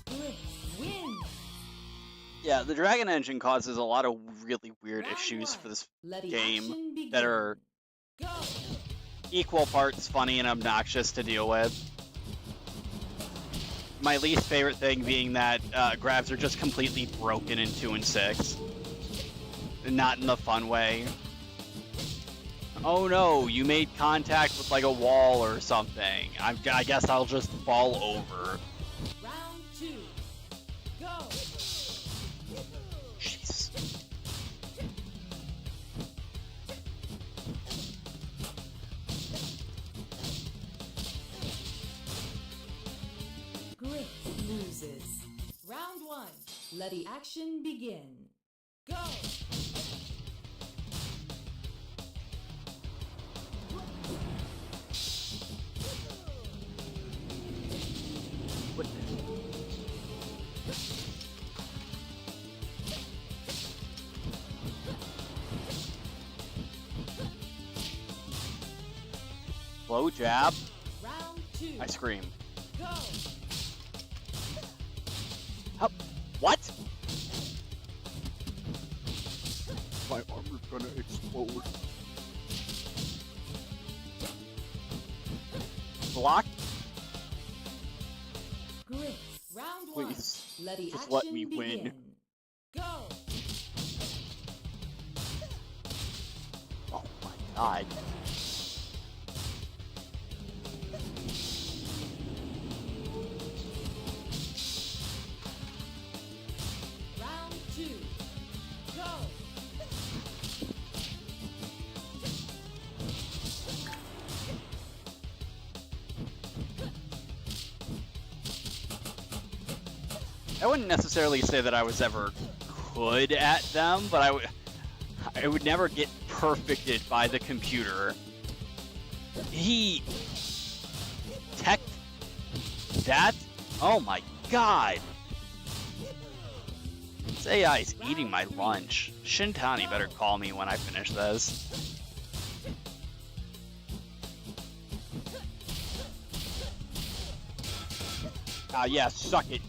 Speaker 6: Grace wins.
Speaker 1: Yeah, the Dragon Engine causes a lot of really weird
Speaker 6: Round
Speaker 1: issues
Speaker 6: 1.
Speaker 1: for this
Speaker 6: Let the
Speaker 1: game
Speaker 6: action begin.
Speaker 1: that are
Speaker 6: Go.
Speaker 1: equal parts funny and obnoxious to deal with. My least favorite thing being that grabs are just completely broken in 2 and 6. Not in the fun way. Oh no, you made contact with like a wall or something. I guess I'll just fall over.
Speaker 6: Round 2. Go.
Speaker 1: Jeez.
Speaker 6: Grace loses. Round 1. Let the action begin. Go.
Speaker 1: Slow jab.
Speaker 6: Round 2.
Speaker 1: I scream.
Speaker 6: Go.
Speaker 1: How? What? My armor's gonna explode. Block?
Speaker 6: Great. Round 1.
Speaker 1: Please.
Speaker 6: Let the
Speaker 1: Just
Speaker 6: action
Speaker 1: let me win.
Speaker 6: begin. Go.
Speaker 1: Oh my god.
Speaker 6: Round 2. Go.
Speaker 1: I wouldn't necessarily say that I was ever good at them, but I would never get perfected by the computer. He tech that? Oh my god! This AI's eating my lunch. Shintani better call me when I finish this. Ah, yeah, suck it.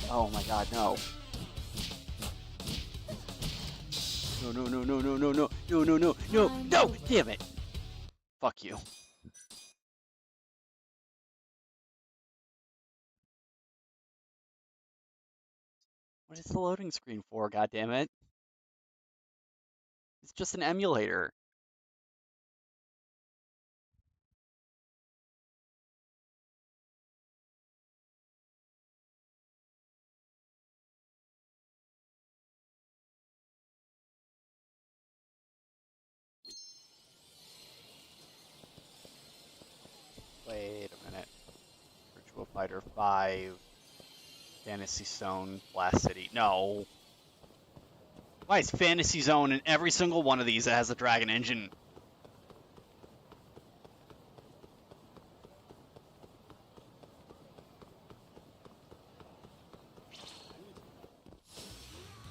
Speaker 1: Oh my god, no. No, no, no, no, no, no, no, no, no, no, no, no, damn it. Fuck you. What is the loading screen for, goddammit? It's just an emulator. Wait a minute. Virtua Fighter 5, Fantasy Zone, Blast City. No. Why is Fantasy Zone in every single one of these that has a Dragon Engine?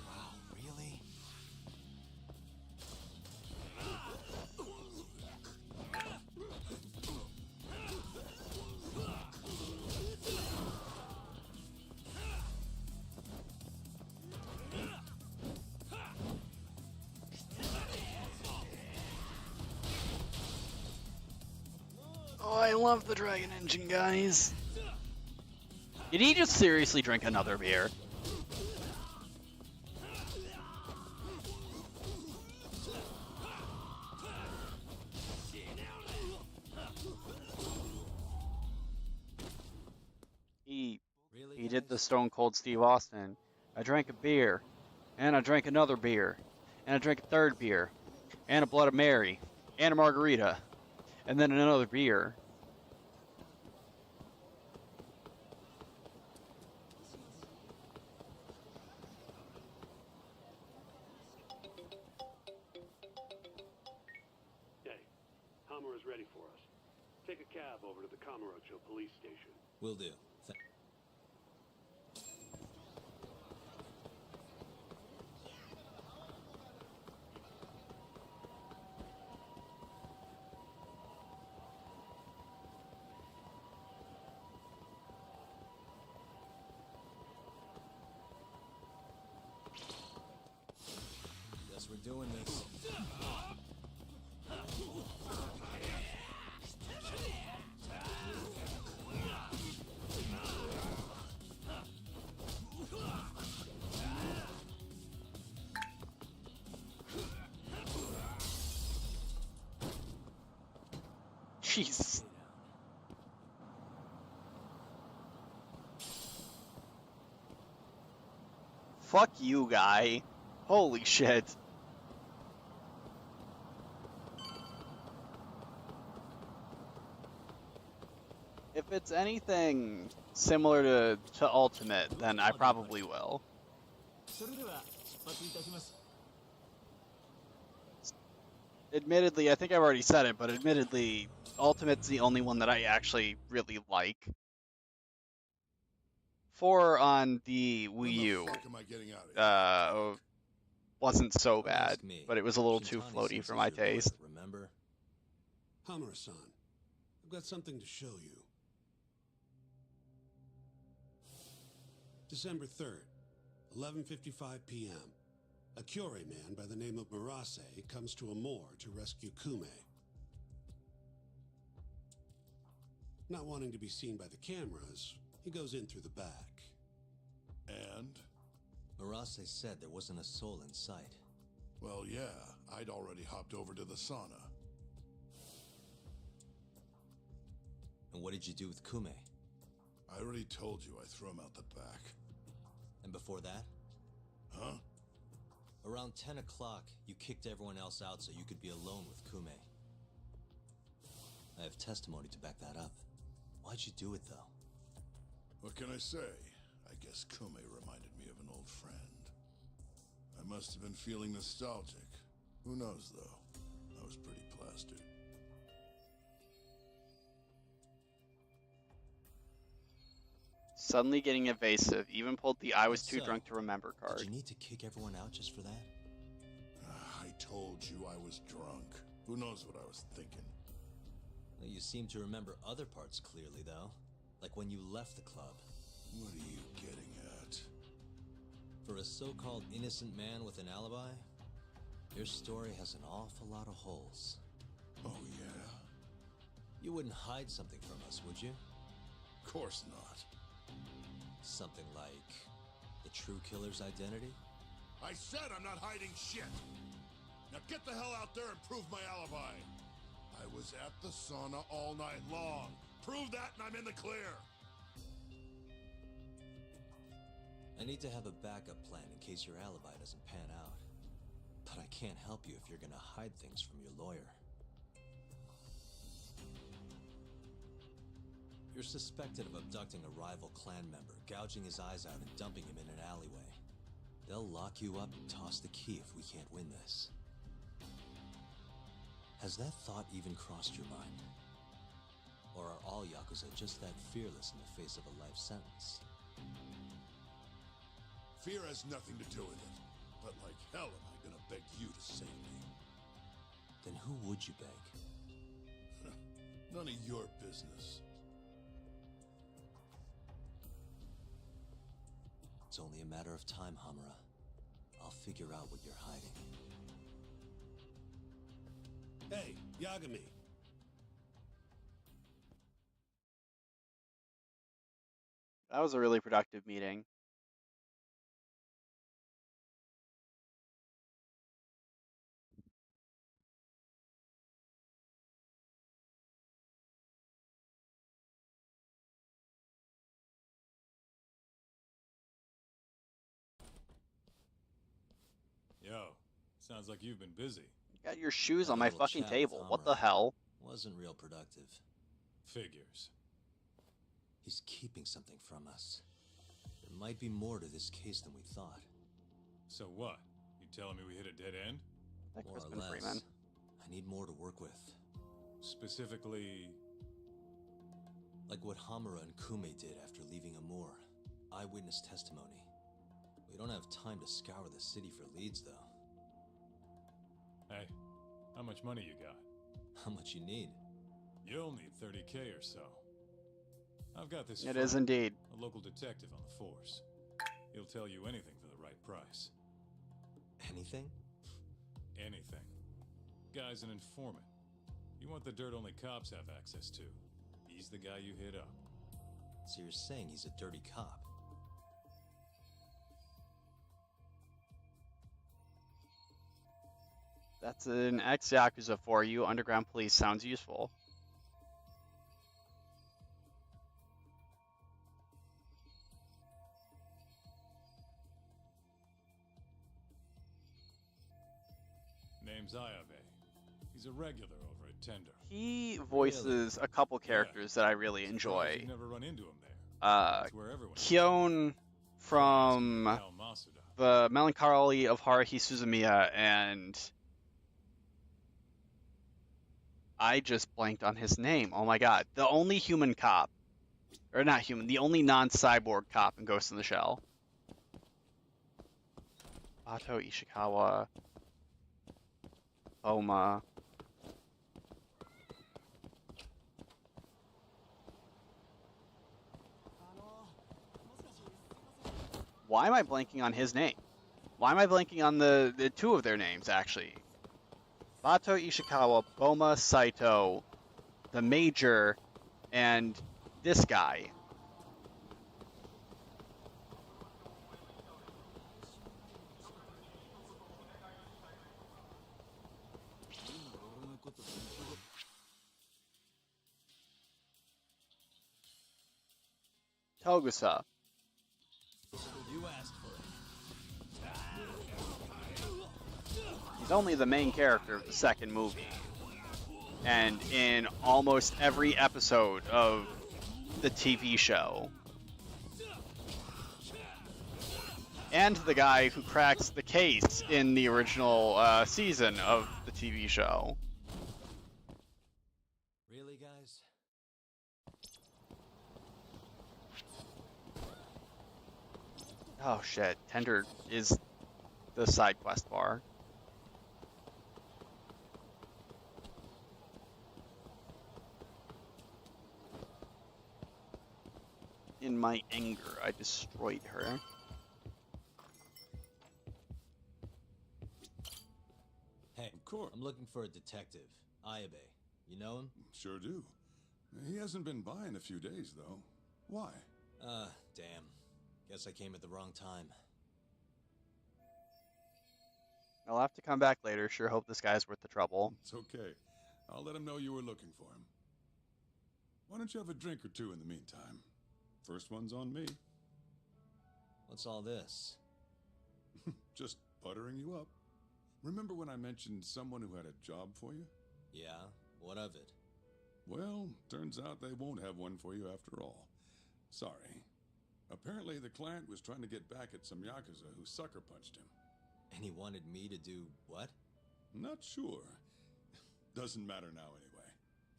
Speaker 2: Wow, really?
Speaker 1: Oh, I love the Dragon Engine, guys. Did he just seriously drink another beer? He did the Stone Cold Steve Austin. I drank a beer, and I drank another beer, and I drank a third beer, and a Blood of Mary, and a margarita, and then another beer.
Speaker 3: Hey, Hammer is ready for us. Take a cab over to the Kamurocho police station.
Speaker 2: Will do. Guess we're doing this.
Speaker 1: Jeez. Fuck you, guy. Holy shit. If it's anything similar to Ultimate, then I probably will. admittedly, I think I've already said it, but admittedly, Ultimate's the only one that I actually really like. 4 on the
Speaker 4: When
Speaker 1: Wii
Speaker 4: the
Speaker 1: U
Speaker 4: fuck am I getting out of here?
Speaker 1: wasn't so
Speaker 2: Don't
Speaker 1: bad,
Speaker 2: ask me.
Speaker 1: but it was a little too
Speaker 2: Shintani
Speaker 1: floaty
Speaker 2: senses
Speaker 1: for my
Speaker 2: your lawyer,
Speaker 1: taste.
Speaker 2: remember?
Speaker 3: Hamura-san, I've got something to show you. December 3rd, 11:55 p.m. A Kyorei man by the name of Murase comes to Amor to rescue Kume. Not wanting to be seen by the cameras, he goes in through the back.
Speaker 4: And?
Speaker 2: Murase said there wasn't a soul in sight.
Speaker 4: Well, yeah, I'd already hopped over to the sauna.
Speaker 2: And what did you do with Kume?
Speaker 4: I already told you I threw him out the back.
Speaker 2: And before that?
Speaker 4: Huh?
Speaker 2: Around 10 o'clock, you kicked everyone else out so you could be alone with Kume. I have testimony to back that up. Why'd you do it, though?
Speaker 4: What can I say? I guess Kume reminded me of an old friend. I must have been feeling nostalgic. Who knows, though? I was pretty plastered.
Speaker 1: Suddenly getting evasive, even pulled the I was
Speaker 2: That's
Speaker 1: too
Speaker 2: so.
Speaker 1: drunk to remember
Speaker 2: Did
Speaker 1: card.
Speaker 2: you need to kick everyone out just for that?
Speaker 4: I told you I was drunk. Who knows what I was thinking?
Speaker 2: Well, you seem to remember other parts clearly, though. Like when you left the club.
Speaker 4: What are you getting at?
Speaker 2: For a so-called innocent man with an alibi, your story has an awful lot of holes.
Speaker 4: Oh, yeah?
Speaker 2: You wouldn't hide something from us, would you?
Speaker 4: Of course not.
Speaker 2: Something like the true killer's identity?
Speaker 4: I said I'm not hiding shit! Now get the hell out there and prove my alibi! I was at the sauna all night long. Prove that and I'm in the clear!
Speaker 2: I need to have a backup plan in case your alibi doesn't pan out. But I can't help you if you're gonna hide things from your lawyer. You're suspected of abducting a rival clan member, gouging his eyes out and dumping him in an alleyway. They'll lock you up and toss the key if we can't win this. Has that thought even crossed your mind? Or are all Yakuza just that fearless in the face of a life sentence?
Speaker 4: Fear has nothing to do with it. But like hell am I gonna beg you to save me?
Speaker 2: Then who would you beg?
Speaker 4: None of your business.
Speaker 2: It's only a matter of time, Hamura. I'll figure out what you're hiding.
Speaker 3: Hey, Yagami.
Speaker 1: That was a really productive meeting.
Speaker 7: Yo, sounds like you've been busy.
Speaker 1: You got your shoes
Speaker 2: Had
Speaker 1: on
Speaker 2: a
Speaker 1: my
Speaker 2: little
Speaker 1: fucking
Speaker 2: chat with
Speaker 1: table. What the
Speaker 2: Hamura.
Speaker 1: hell?
Speaker 2: Wasn't real productive.
Speaker 7: Figures.
Speaker 2: He's keeping something from us. There might be more to this case than we thought.
Speaker 7: So what? You telling me we hit a dead end?
Speaker 1: That
Speaker 2: More or
Speaker 1: Crispin
Speaker 2: less.
Speaker 1: Freeman.
Speaker 2: I need more to work with.
Speaker 7: Specifically,
Speaker 2: Like what Hamura and Kume did after leaving Amur. Eyewitness testimony. We don't have time to scour the city for leads, though.
Speaker 7: hey, how much money you got?
Speaker 2: How much you need?
Speaker 7: You'll need 30K or so. I've got this
Speaker 1: It
Speaker 7: friend,
Speaker 1: is indeed.
Speaker 7: a local detective on the force. He'll tell you anything for the right price.
Speaker 2: Anything?
Speaker 7: Anything. Guy's an informant. You want the dirt only cops have access to. He's the guy you hit up.
Speaker 2: So you're saying he's a dirty cop?
Speaker 1: That's an ex-Yakuza for you. Underground police sounds useful.
Speaker 7: Name's Ayabe. He's a regular over at Tender.
Speaker 1: He voices a couple characters that I really
Speaker 7: Surprised
Speaker 1: enjoy.
Speaker 7: you've never run into him there.
Speaker 1: Uh,
Speaker 7: That's where everyone
Speaker 1: Kyon from
Speaker 7: Al Masuda.
Speaker 1: the Melancholy of Haruhi Suzumiya and I just blanked on his name. Oh my god. The only human cop. Or not human, the only non-cyborg cop in Ghost in the Shell. Bato Ishikawa. Boma. Why am I blanking on his name? Why am I blanking on the two of their names, actually? Bato Ishikawa, Boma Saito, the Major, and this guy. Togusa.
Speaker 2: You asked for it.
Speaker 1: He's only the main character of the second movie. And in almost every episode of the TV show. And the guy who cracks the case in the original season of the TV show.
Speaker 2: Really, guys?
Speaker 1: Oh shit, Tender is the side quest bar. In my anger, I destroyed her.
Speaker 2: Hey,
Speaker 4: Of course.
Speaker 2: I'm looking for a detective. Ayabe. You know him?
Speaker 4: Sure do. He hasn't been by in a few days, though. Why?
Speaker 2: Damn. Guess I came at the wrong time.
Speaker 1: I'll have to come back later. Sure hope this guy's worth the trouble.
Speaker 4: It's okay. I'll let him know you were looking for him. Why don't you have a drink or two in the meantime? First one's on me.
Speaker 2: What's all this?
Speaker 4: Just buttering you up. Remember when I mentioned someone who had a job for you?
Speaker 2: Yeah? What of it?
Speaker 4: Well, turns out they won't have one for you after all. Sorry. Apparently the client was trying to get back at some Yakuza who sucker punched him.
Speaker 2: And he wanted me to do what?
Speaker 4: Not sure. Doesn't matter now anyway.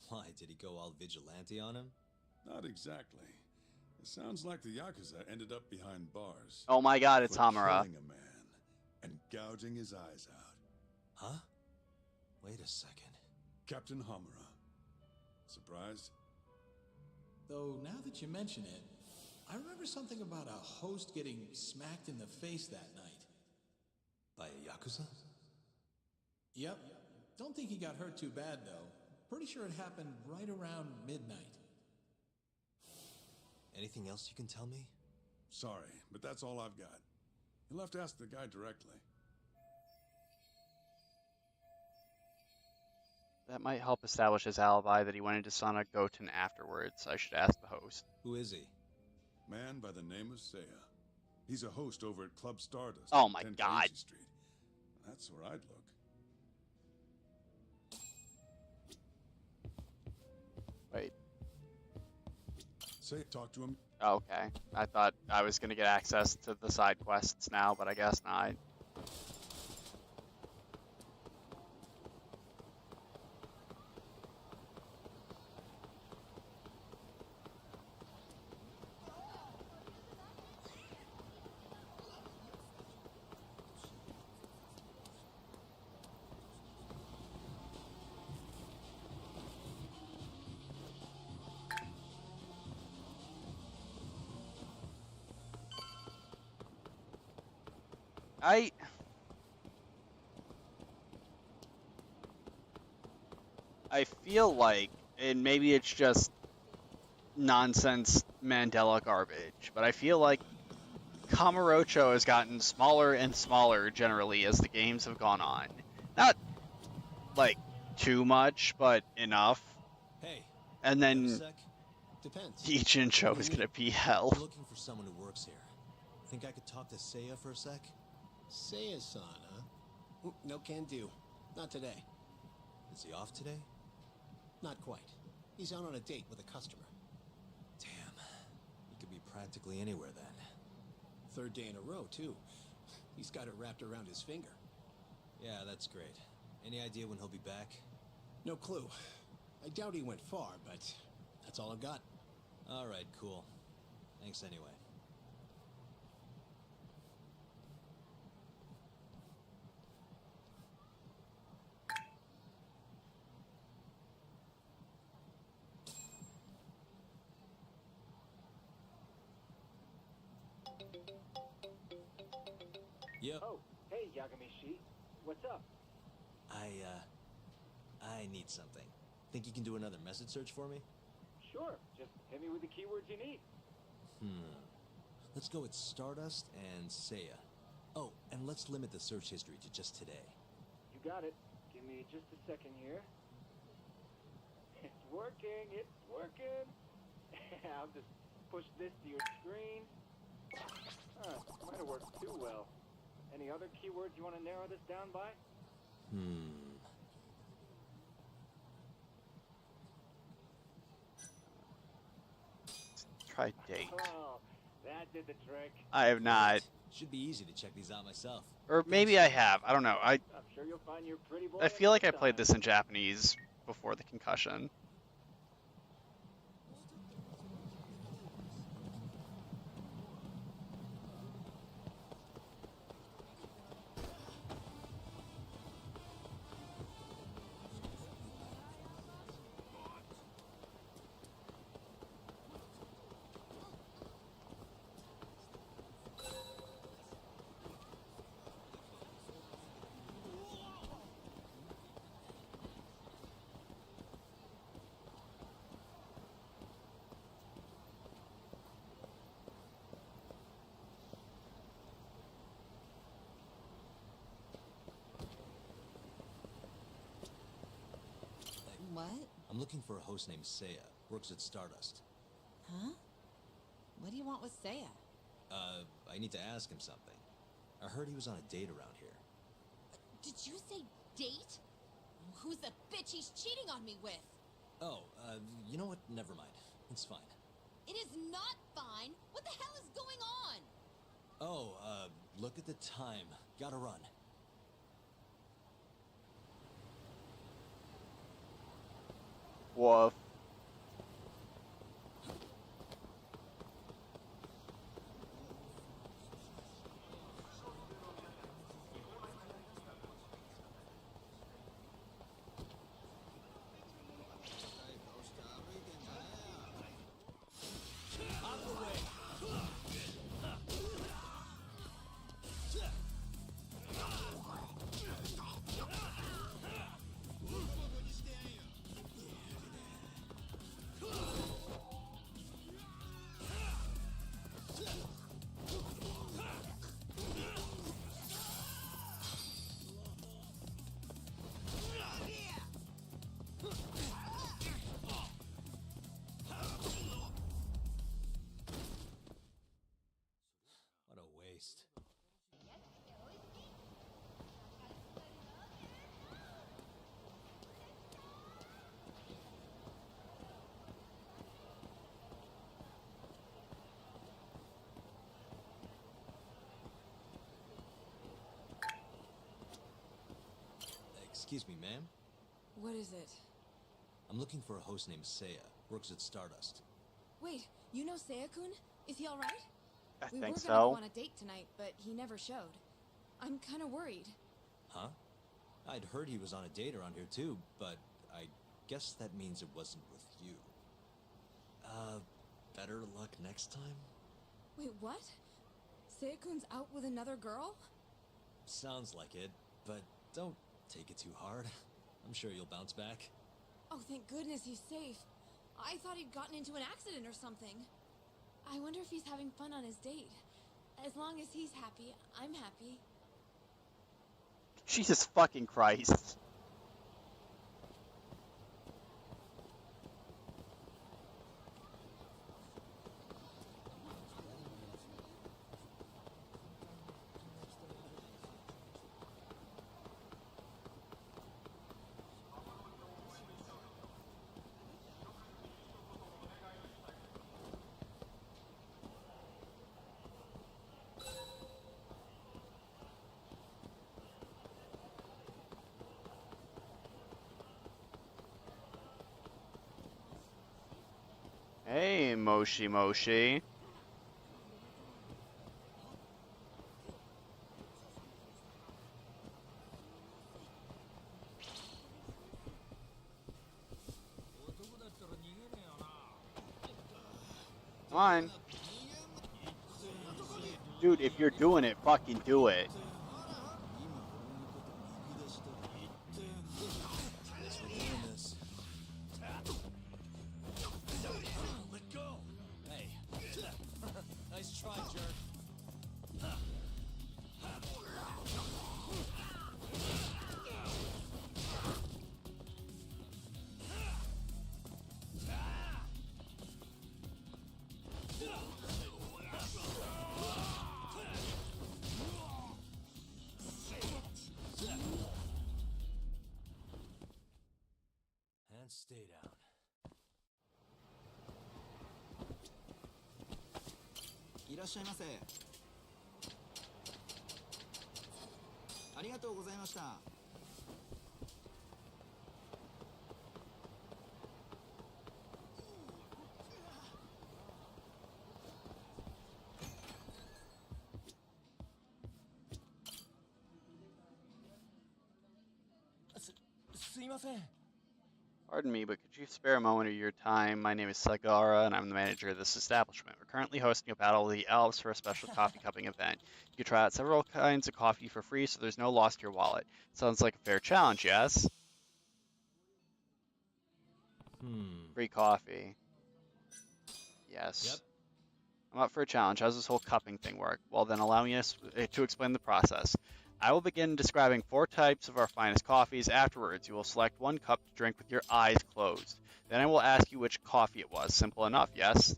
Speaker 2: Why, did he go all vigilante on him?
Speaker 4: Not exactly. It sounds like the Yakuza ended up behind bars.
Speaker 1: Oh my god, it's
Speaker 4: for
Speaker 1: Hamura.
Speaker 4: killing a man and gouging his eyes out.
Speaker 2: Huh? Wait a second.
Speaker 4: Captain Hamura. Surprised?
Speaker 8: Though, now that you mention it, I remember something about a host getting smacked in the face that night.
Speaker 2: By a Yakuza?
Speaker 8: Yep. Don't think he got hurt too bad, though. Pretty sure it happened right around midnight.
Speaker 2: Anything else you can tell me?
Speaker 4: Sorry, but that's all I've got. You'll have to ask the guy directly.
Speaker 1: That might help establish his alibi that he went into Sana Goten afterwards. I should ask the host.
Speaker 2: Who is he?
Speaker 4: Man by the name of Seiya. He's a host over at Club Stardust.
Speaker 1: Oh
Speaker 4: on
Speaker 1: my
Speaker 4: 10
Speaker 1: God.
Speaker 4: Keiichi Street. That's where I'd look.
Speaker 1: Wait.
Speaker 4: Say, talk to him.
Speaker 1: Okay. I thought I was going to get access to the side quests now, but I guess not. I feel like, and maybe it's just nonsense Mandela garbage, but I feel like Kamurocho has gotten smaller and smaller generally as the games have gone on. Not like too much, but enough.
Speaker 2: Hey.
Speaker 1: And
Speaker 2: you have a
Speaker 1: then
Speaker 2: sec?
Speaker 8: Depends.
Speaker 1: Ichin-cho is gonna be hell.
Speaker 2: I'm looking for someone who works here. Think I could talk to Seiya for a sec?
Speaker 9: Seiya-san, huh? No can do. Not today.
Speaker 2: Is he off today?
Speaker 9: Not quite. He's out on a date with a customer.
Speaker 2: Damn. He could be practically anywhere then.
Speaker 9: Third day in a row, too. He's got it wrapped around his finger.
Speaker 2: Yeah, that's great. Any idea when he'll be back?
Speaker 9: No clue. I doubt he went far, but that's all I've got.
Speaker 2: All right, cool. Thanks anyway. Yep.
Speaker 10: Oh, hey, Yagami-shi. What's up?
Speaker 2: I need something. Think you can do another message search for me?
Speaker 10: Sure, just hit me with the keywords you need.
Speaker 2: Let's go with Stardust and Seiya. Oh, and let's limit the search history to just today.
Speaker 10: You got it. Give me just a second here. It's working, it's working. I'll just push this to your screen. Might have worked too well. Any other keywords you want to narrow this down by?
Speaker 1: Try date.
Speaker 10: Oh, that did the trick.
Speaker 1: I have not.
Speaker 2: Should be easy to check these out myself.
Speaker 1: Or maybe I have. I don't know.
Speaker 10: I'm sure you'll find your pretty boy.
Speaker 1: I feel like I played this in Japanese before the concussion.
Speaker 5: What?
Speaker 2: I'm looking for a host named Seiya. Works at Stardust.
Speaker 5: Huh? What do you want with Seiya?
Speaker 2: I need to ask him something. I heard he was on a date around here.
Speaker 11: Did you say date? Who's the bitch he's cheating on me with?
Speaker 2: Oh, you know what? Never mind. It's fine.
Speaker 11: It is not fine. What the hell is going on?
Speaker 2: Oh, look at the time. Gotta run.
Speaker 1: Woof.
Speaker 2: What a waste. Excuse me, ma'am?
Speaker 5: What is it?
Speaker 2: I'm looking for a host named Seiya. Works at Stardust.
Speaker 5: Wait, you know Seiya-kun? Is he alright?
Speaker 1: I
Speaker 5: We
Speaker 1: think
Speaker 5: were gonna go
Speaker 1: so.
Speaker 5: on a date tonight, but he never showed. I'm kinda worried.
Speaker 2: Huh? I'd heard he was on a date around here too, but I guess that means it wasn't with you. Better luck next time?
Speaker 5: Wait, what? Seiya-kun's out with another girl?
Speaker 2: Sounds like it, but don't take it too hard. I'm sure you'll bounce back.
Speaker 5: Oh, thank goodness he's safe. I thought he'd gotten into an accident or something. I wonder if he's having fun on his date. As long as he's happy, I'm happy.
Speaker 1: Jesus fucking Christ. moshi moshi. Come on. Dude, if you're doing it, fucking do it.
Speaker 2: Guess we're doing this. Let go! Hey. Nice try, jerk. And stay down.
Speaker 12: いらっしゃいませ。ありがとうございました。
Speaker 2: すいません。
Speaker 1: Pardon me, but could you spare a moment of your time? My name is Sagara, and I'm the manager of this establishment. We're currently hosting a Battle of the Alps for a special coffee cupping event. You can try out several kinds of coffee for free, so there's no loss to your wallet. Sounds like a fair challenge, yes? Free coffee. Yes.
Speaker 2: Yep.
Speaker 1: I'm up for a challenge. How's this whole cupping thing work? Well, then allow me to explain the process. I will begin describing 4 types of our finest coffees. Afterwards, you will select 1 cup to drink with your eyes closed. Then I will ask you which coffee it was. Simple enough, yes?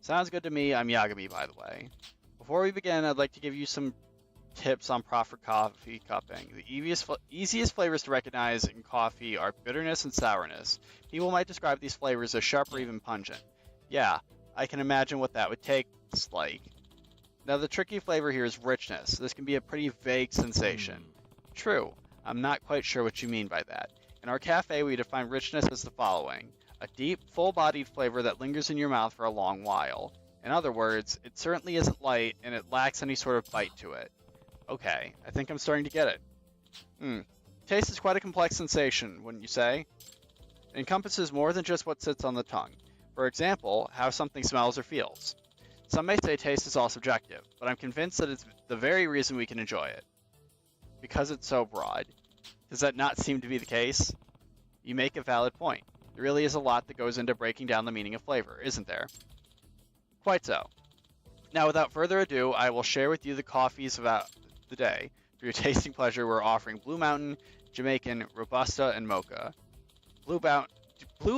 Speaker 1: Sounds good to me. I'm Yagami, by the way. Before we begin, I'd like to give you some tips on proper coffee cupping. The easiest flavors to recognize in coffee are bitterness and sourness. People might describe these flavors as sharp or even pungent. Yeah, I can imagine what that would taste like. Now, the tricky flavor here is richness. This can be a pretty vague sensation. True, I'm not quite sure what you mean by that. In our cafe, we define richness as the following: a deep, full-bodied flavor that lingers in your mouth for a long while. In other words, it certainly isn't light, and it lacks any sort of bite to it. Okay, I think I'm starting to get it. Taste is quite a complex sensation, wouldn't you say? It encompasses more than just what sits on the tongue. For example, how something smells or feels. Some may say taste is all subjective, but I'm convinced that it's the very reason we can enjoy it. Because it's so broad. Does that not seem to be the case? You make a valid point. There really is a lot that goes into breaking down the meaning of flavor, isn't there? Quite so. Now, without further ado, I will share with you the coffees of the day. For your tasting pleasure, we're offering Blue Mountain, Jamaican, Robusta, and Mocha. Blue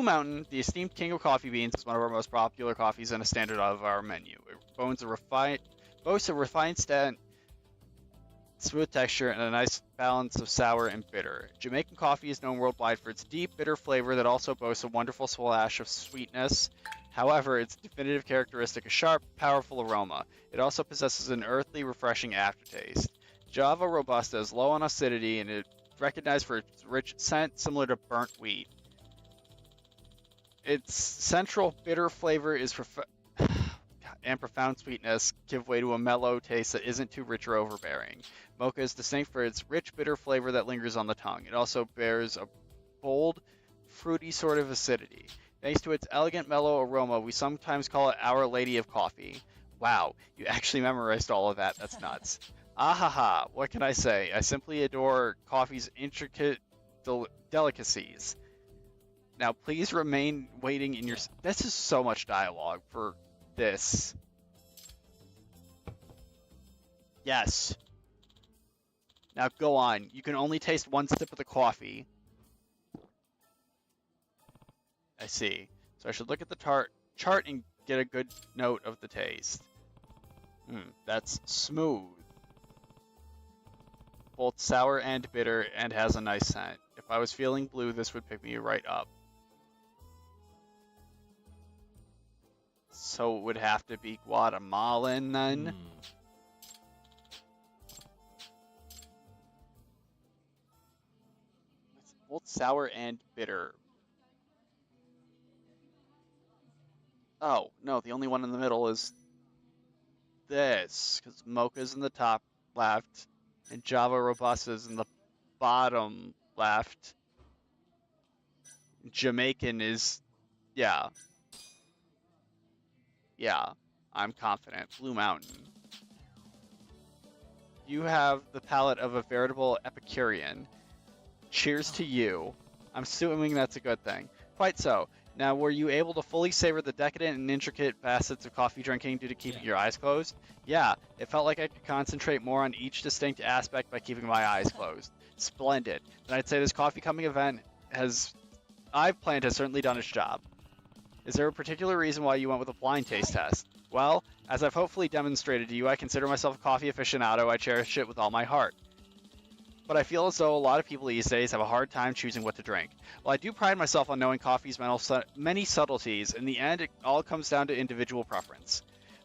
Speaker 1: Mountain, the esteemed king of coffee beans, is one of our most popular coffees and a standard of our menu. It boasts a refined scent, smooth texture, and a nice balance of sour and bitter. Jamaican coffee is known worldwide for its deep, bitter flavor that also boasts a wonderful splash of sweetness. However, its definitive characteristic is sharp, powerful aroma. It also possesses an earthly, refreshing aftertaste. Java Robusta is low on acidity and is recognized for its rich scent similar to burnt wheat. Its central bitter flavor is and profound sweetness give way to a mellow taste that isn't too rich or overbearing. Mocha is distinct for its rich, bitter flavor that lingers on the tongue. It also bears a bold, fruity sort of acidity. Thanks to its elegant, mellow aroma, we sometimes call it Our Lady of Coffee. Wow, you actually memorized all of that. That's nuts. Ahaha, what can I say? I simply adore coffee's intricate delicacies. Now, please remain waiting in your... This is so much dialogue for this. Yes. Now, go on. You can only taste 1 sip of the coffee. I see. So I should look at the chart and get a good note of the taste. That's smooth. Both sour and bitter, and has a nice scent. If I was feeling blue, this would pick me right up. So it would have to be Guatemalan then? It's both sour and bitter. Oh, no, the only one in the middle is this, because Mocha's in the top left, and Java Robusta's in the bottom left. Jamaican is, yeah. Yeah, I'm confident. Blue Mountain. You have the palate of a veritable Epicurean. Cheers to you. I'm assuming that's a good thing. Quite so. Now, were you able to fully savor the decadent and intricate facets of coffee drinking due to keeping your eyes closed? Yeah, it felt like I could concentrate more on each distinct aspect by keeping my eyes closed. Splendid. And I'd say this coffee coming event I've planned has certainly done its job. Is there a particular reason why you went with a blind taste test? Well, as I've hopefully demonstrated to you, I consider myself a coffee aficionado. I cherish it with all my heart. But I feel as though a lot of people these days have a hard time choosing what to drink. While I do pride myself on knowing coffee's many subtleties, in the end, it all comes down to individual preference.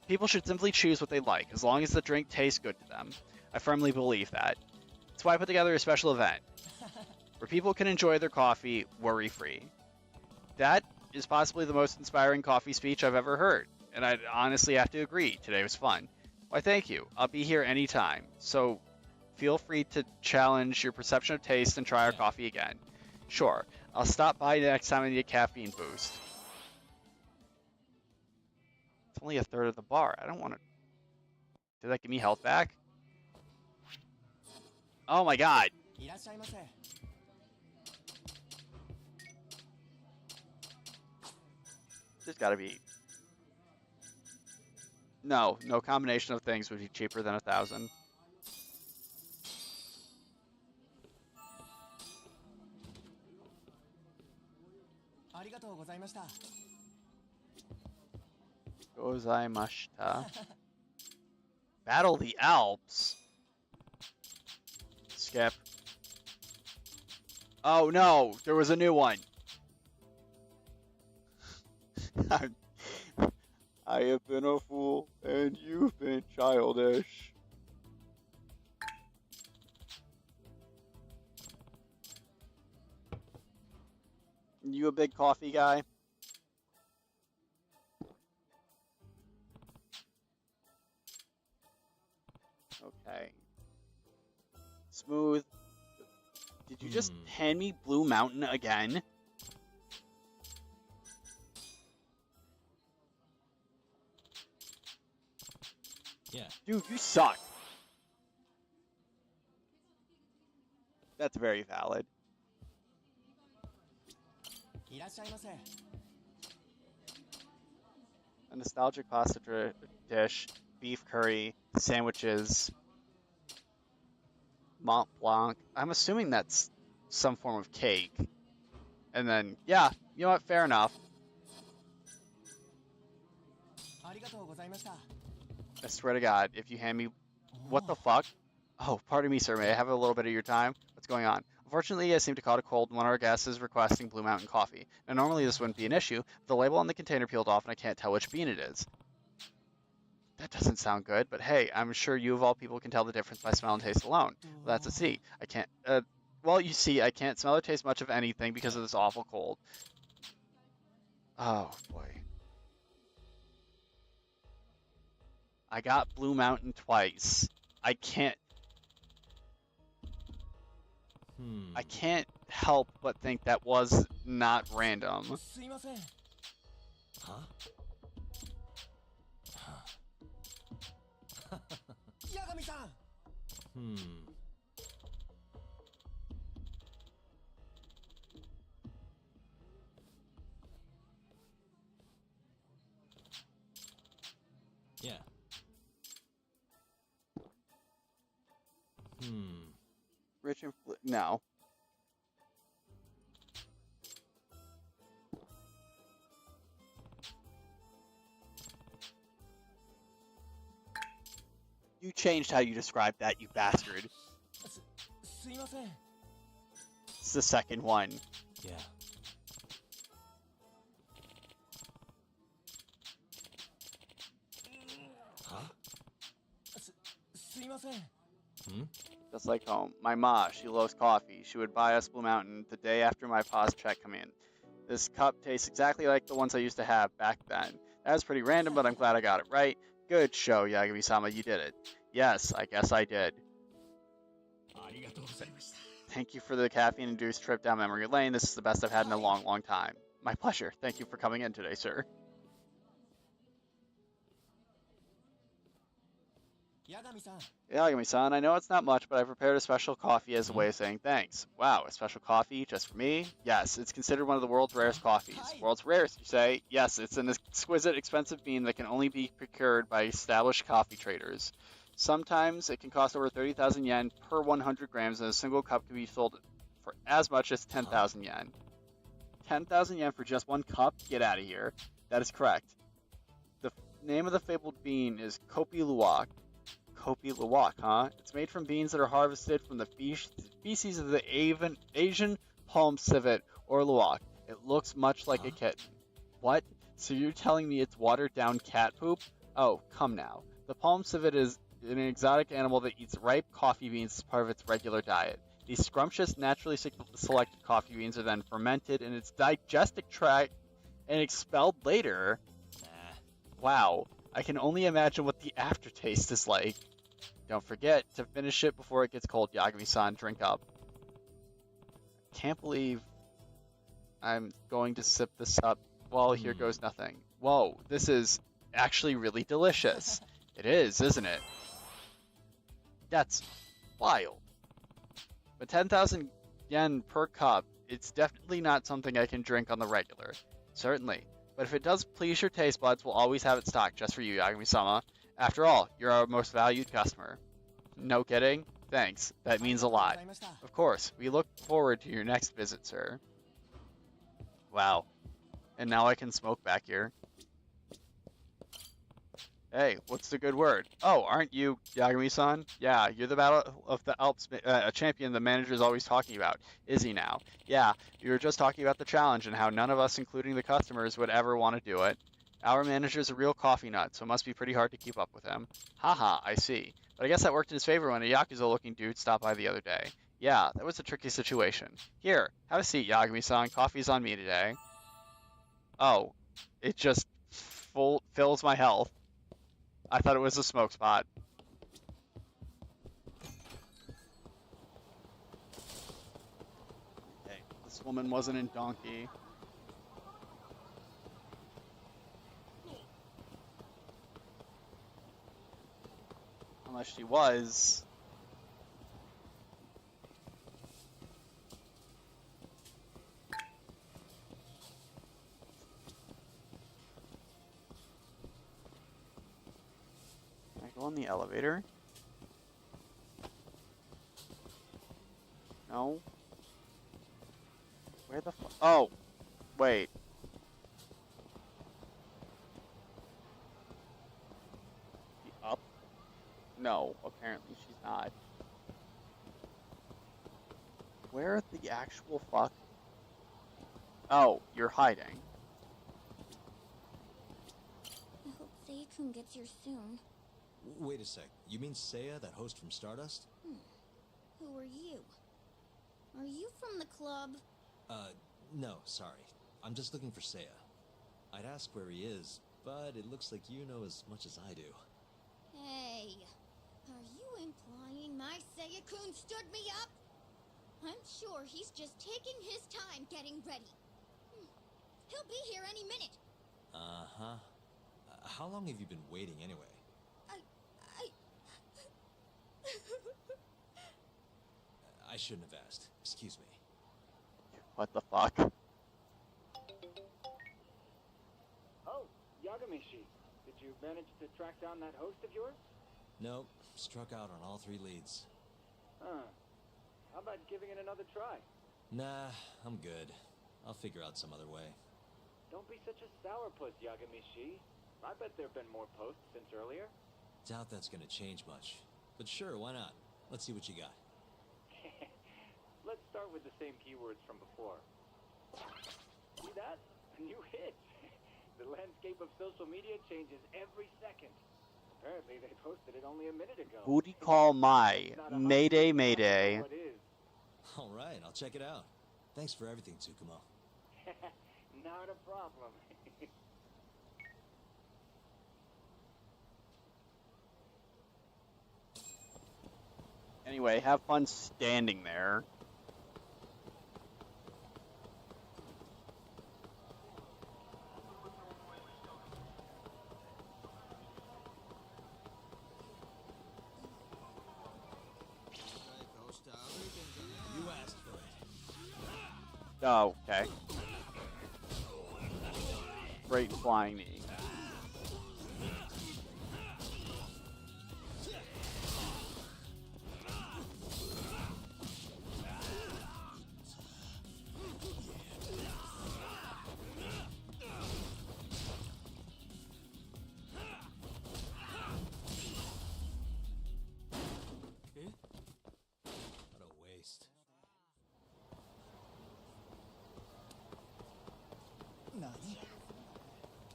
Speaker 1: People should simply choose what they like, as long as the drink tastes good to them. I firmly believe that. That's why I put together a special event, where people can enjoy their coffee worry-free. That is possibly the most inspiring coffee speech I've ever heard, and I'd honestly have to agree, today was fun. Why, thank you. I'll be here anytime, so feel free to challenge your perception of taste and try our coffee again. Sure, I'll stop by next time I need a caffeine boost. It's only a third of the bar. I don't want to... Did that give me health back? Oh my god! There's gotta be... No combination of things would be cheaper than 1,000. Gozaimashita. Battle the Alps. Skip. Oh no, there was a new one. I have been a fool, and you've been childish. You a big coffee guy? Okay. Smooth. Did you just hand me Blue Mountain again?
Speaker 2: Yeah.
Speaker 1: Dude, you suck. That's very valid. A nostalgic pasta dish, beef curry, sandwiches, Mont Blanc. I'm assuming that's some form of cake. And then, yeah, you know what? Fair enough. I swear to God, if you hand me... What the fuck? Oh, pardon me, sir. May I have a little bit of your time? What's going on? Unfortunately, I seem to caught a cold and one of our guests is requesting Blue Mountain coffee. Now, normally this wouldn't be an issue, but the label on the container peeled off and I can't tell which bean it is. That doesn't sound good, but hey, I'm sure you of all people can tell the difference by smell and taste alone. Well, that's a C. I can't... well, you see, I can't smell or taste much of anything because of this awful cold. Oh, boy. I got Blue Mountain twice. I can't help but think that was not random.
Speaker 2: Huh? Yeah.
Speaker 1: Rich and no. You changed how you described that, you bastard. It's the second one.
Speaker 2: Yeah. Huh?
Speaker 1: Just like home. My ma, she loves coffee. She would buy us Blue Mountain the day after my pa's check come in. This cup tastes exactly like the ones I used to have back then. That's pretty random, but I'm glad I got it right. Good show, Yagami-sama, you did it. Yes, I guess I did. Thank you for the caffeine-induced trip down memory lane. This is the best I've had in a long, long time. My pleasure. Thank you for coming in today, sir. Yagami-san, I know it's not much, but I prepared a special coffee as a way of saying thanks. Wow, a special coffee just for me? Yes, it's considered one of the world's rarest coffees. World's rarest, you say? Yes, it's an exquisite, expensive bean that can only be procured by established coffee traders. Sometimes it can cost over 30,000 yen per 100 grams, and a single cup can be sold for as much as 10,000 yen. 10,000 yen for just one cup? Get out of here. That is correct. The name of the fabled bean is Kopi Luwak. Kopi Luwak, huh? It's made from beans that are harvested from the species of the Asian palm civet or luwak. It looks much like a kitten. What? So you're telling me it's watered down cat poop? Oh, come now. The palm civet is an exotic animal that eats ripe coffee beans as part of its regular diet. These scrumptious, naturally selected coffee beans are then fermented in its digestive tract and expelled later. Wow, I can only imagine what the aftertaste is like. Don't forget to finish it before it gets cold, Yagami-san. Drink up. Can't believe I'm going to sip this up. Well, here goes nothing. Whoa, this is actually really delicious. It is, isn't it? That's wild. But 10,000 yen per cup, it's definitely not something I can drink on the regular. Certainly. But if it does please your taste buds, we'll always have it stocked just for you, Yagami-sama. After all, you're our most valued customer. No kidding? Thanks. That means a lot. Of course, we look forward to your next visit, sir. Wow. And now I can smoke back here. Hey, what's the good word? Oh, aren't you Yagami-san? Yeah, you're the Battle of the Alps champion the manager's always talking about. Is he now? Yeah, you were just talking about the challenge and how none of us, including the customers, would ever want to do it. Our manager's a real coffee nut, so it must be pretty hard to keep up with him. Haha, I see. But I guess that worked in his favor when a Yakuza-looking dude stopped by the other day. Yeah, that was a tricky situation. Here, have a seat, Yagami-san. Coffee's on me today. Oh, it just fills my health. I thought it was a smoke spot. Hey, this woman wasn't in Donkey. Unless she was. Can I go on the elevator? No. Where the fuck? Oh! Wait. Up? No, apparently she's not. Where the actual fuck? Oh, you're hiding.
Speaker 13: I hope Seiya-kun gets here soon.
Speaker 2: Wait a sec. You mean Seiya, that host from Stardust?
Speaker 13: Who are you? Are you from the club?
Speaker 2: No, sorry. I'm just looking for Seiya. I'd ask where he is, but it looks like you know as much as I do.
Speaker 13: Hey, are you implying my Seiya-kun stood me up? I'm sure he's just taking his time getting ready. He'll be here any minute.
Speaker 2: Uh-huh. How long have you been waiting anyway? I shouldn't have asked. Excuse me.
Speaker 1: What the fuck?
Speaker 10: Oh, Yagamishi. Did you manage to track down that host of yours?
Speaker 2: Nope. Struck out on all 3 leads.
Speaker 10: Huh. How about giving it another try?
Speaker 2: Nah, I'm good. I'll figure out some other way.
Speaker 10: Don't be such a sourpuss, Yagamishi. I bet there have been more posts since earlier.
Speaker 2: Doubt that's gonna change much. But sure, why not? Let's see what you got.
Speaker 10: Let's start with the same keywords from before. See that? A new hit. The landscape of social media changes every second. Apparently they posted it only a minute ago.
Speaker 1: Booty call my. Mayday, mayday.
Speaker 2: Alright, I'll check it out. Thanks for everything, Tsukumo.
Speaker 10: Not a problem.
Speaker 1: Anyway, have fun standing there.
Speaker 8: You asked for it.
Speaker 1: Oh, okay. Great flying knee.
Speaker 2: What a waste.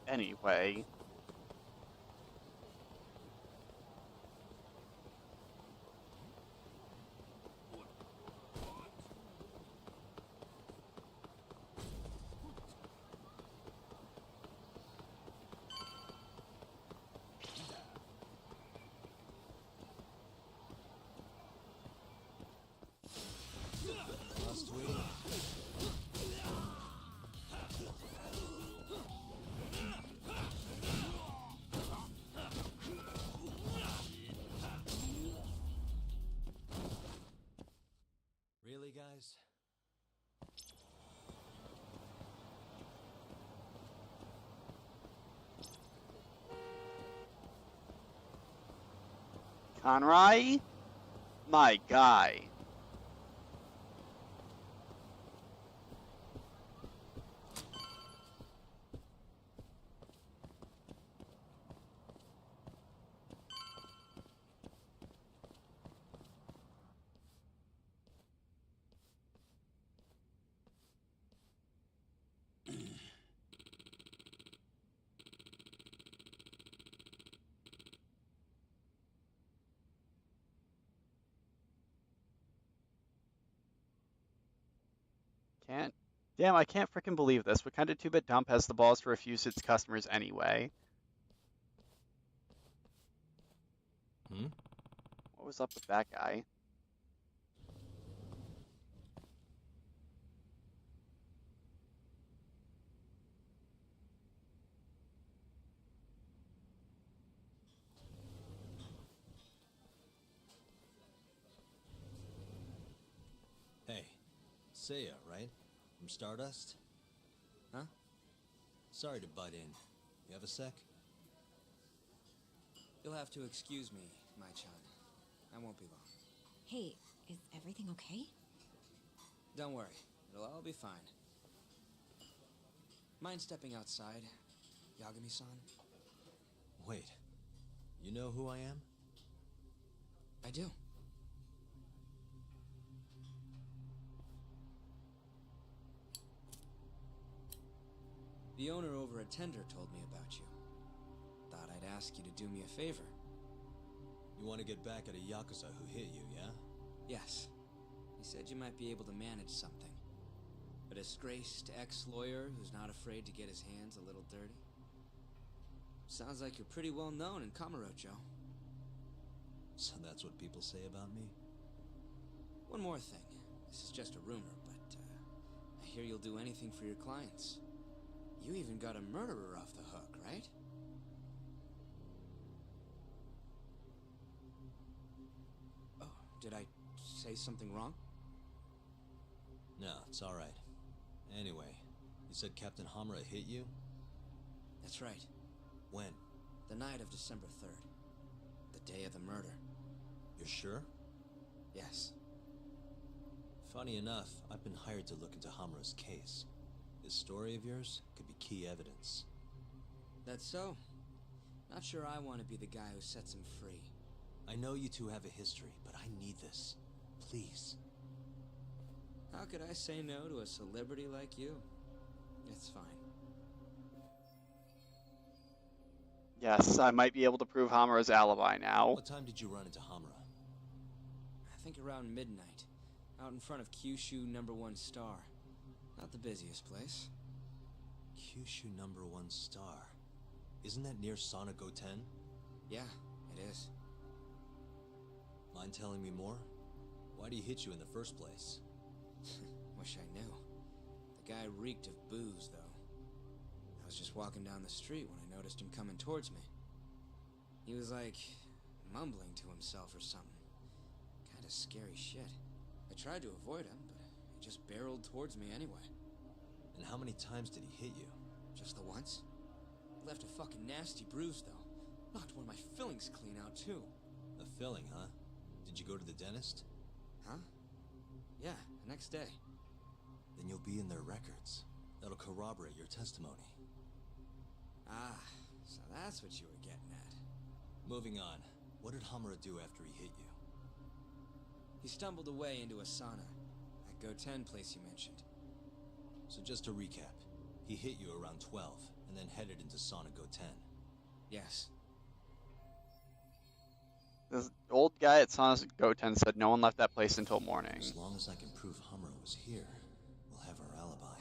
Speaker 1: Anyway.
Speaker 2: Must we? Really, guys?
Speaker 1: Conroy? My guy. Can't. Damn, I can't freaking believe this. What kind of 2-bit dump has the balls to refuse its customers anyway?
Speaker 2: Hmm?
Speaker 1: What was up with that guy?
Speaker 2: Hey, Seiya, right? From Stardust?
Speaker 14: Huh?
Speaker 2: Sorry to butt in. You have a sec?
Speaker 14: You'll have to excuse me, my chan. I won't be long.
Speaker 11: Hey, is everything okay?
Speaker 14: Don't worry, it'll all be fine. Mind stepping outside, Yagami-san?
Speaker 2: Wait, you know who I am?
Speaker 14: I do. The owner over at Tender told me about you. Thought I'd ask you to do me a favor.
Speaker 2: You want to get back at a Yakuza who hit you, yeah?
Speaker 14: Yes. He said you might be able to manage something. A disgraced ex-lawyer who's not afraid to get his hands a little dirty. Sounds like you're pretty well known in Kamurocho.
Speaker 2: So that's what people say about me?
Speaker 14: One more thing. This is just a rumor, but I hear you'll do anything for your clients. You even got a murderer off the hook, right? Oh, did I say something wrong?
Speaker 2: No, it's alright. Anyway, you said Captain Hamura hit you?
Speaker 14: That's right.
Speaker 2: When?
Speaker 14: The night of December 3rd. The day of the murder.
Speaker 2: You're sure?
Speaker 14: Yes.
Speaker 2: Funny enough, I've been hired to look into Hamura's case. This story of yours could be key evidence.
Speaker 14: That's so. Not sure I want to be the guy who sets him free.
Speaker 2: I know you two have a history, but I need this. Please.
Speaker 14: How could I say no to a celebrity like you? It's fine.
Speaker 1: Yes, I might be able to prove Hamura's alibi now.
Speaker 2: What time did you run into Hamura?
Speaker 14: I think around midnight. Out in front of Kyushu #1 Star. Not the busiest place.
Speaker 2: Kyushu #1 Star. Isn't that near Sonic 10?
Speaker 14: Yeah, it is.
Speaker 2: Mind telling me more? Why'd he hit you in the first place?
Speaker 14: Wish I knew. The guy reeked of booze, though. I was just walking down the street when I noticed him coming towards me. He was like mumbling to himself or something. Kinda scary shit. I tried to avoid him, but he just barreled towards me anyway.
Speaker 2: And how many times did he hit you?
Speaker 14: Just the once. Left a fucking nasty bruise, though. Knocked one of my fillings clean out, too.
Speaker 2: A filling, huh? Did you go to the dentist?
Speaker 14: Huh? Yeah, the next day.
Speaker 2: Then you'll be in their records. That'll corroborate your testimony.
Speaker 14: Ah, so that's what you were getting at.
Speaker 2: Moving on. What did Hamura do after he hit you?
Speaker 14: He stumbled away into a sauna. That Go-10 place you mentioned.
Speaker 2: So just to recap, he hit you around 12, and then headed into sauna Go-10.
Speaker 14: Yes.
Speaker 1: This old guy at Sana's Go-10 said no one left that place until morning.
Speaker 2: As long as I can prove Hamura was here, we'll have our alibi.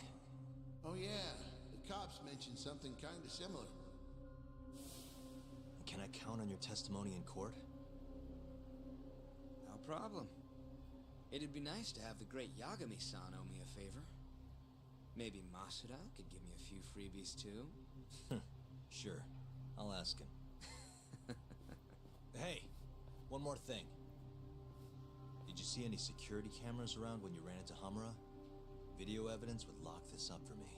Speaker 3: Oh yeah, the cops mentioned something kinda similar.
Speaker 2: Can I count on your testimony in court?
Speaker 14: No problem. It'd be nice to have the great Yagami-san owe me a favor. Maybe Masuda could give me a few freebies too?
Speaker 2: Sure, I'll ask him. Hey, one more thing. Did you see any security cameras around when you ran into Hamura? Video evidence would lock this up for me.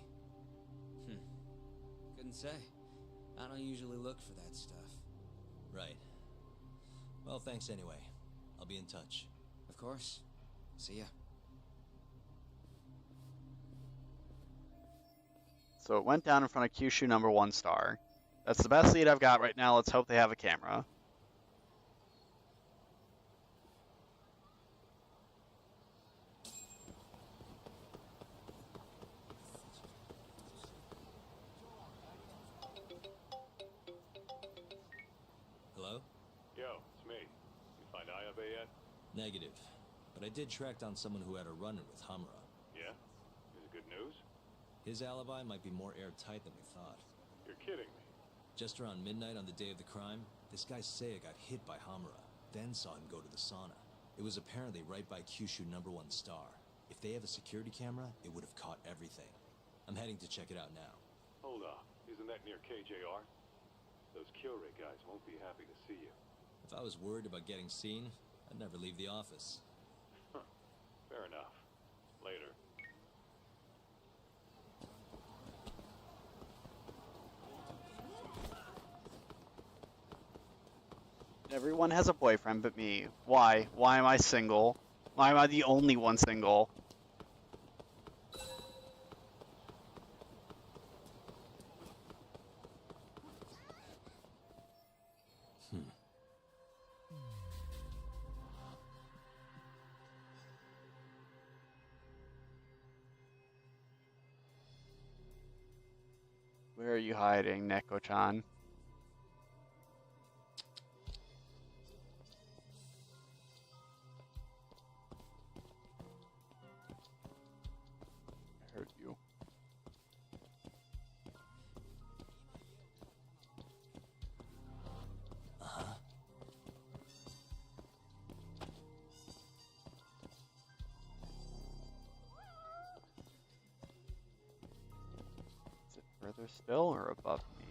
Speaker 14: Couldn't say. I don't usually look for that stuff.
Speaker 2: Right. Well, thanks anyway. I'll be in touch.
Speaker 14: Of course. See ya.
Speaker 1: So it went down in front of Kyushu number 1 star. That's the best lead I've got right now. Let's hope they have a camera.
Speaker 2: Hello?
Speaker 7: Yo, it's me. You find Ayabe yet?
Speaker 2: Negative. But I did track down someone who had a run-in with Hamura.
Speaker 7: Yeah? Is it good news?
Speaker 2: His alibi might be more airtight than we thought.
Speaker 7: You're kidding me.
Speaker 2: Just around midnight on the day of the crime, this guy Seiya got hit by Hamura, then saw him go to the sauna. It was apparently right by Kyushu number 1 star. If they have a security camera, it would have caught everything. I'm heading to check it out now.
Speaker 7: Hold up. Isn't that near KJR? Those Kyorei guys won't be happy to see you.
Speaker 2: If I was worried about getting seen, I'd never leave the office.
Speaker 7: Fair enough. Later.
Speaker 1: Everyone has a boyfriend but me. Why? Why am I single? Why am I the only one single? Where are you hiding, Neko-chan? I heard you. Is it further still or above me?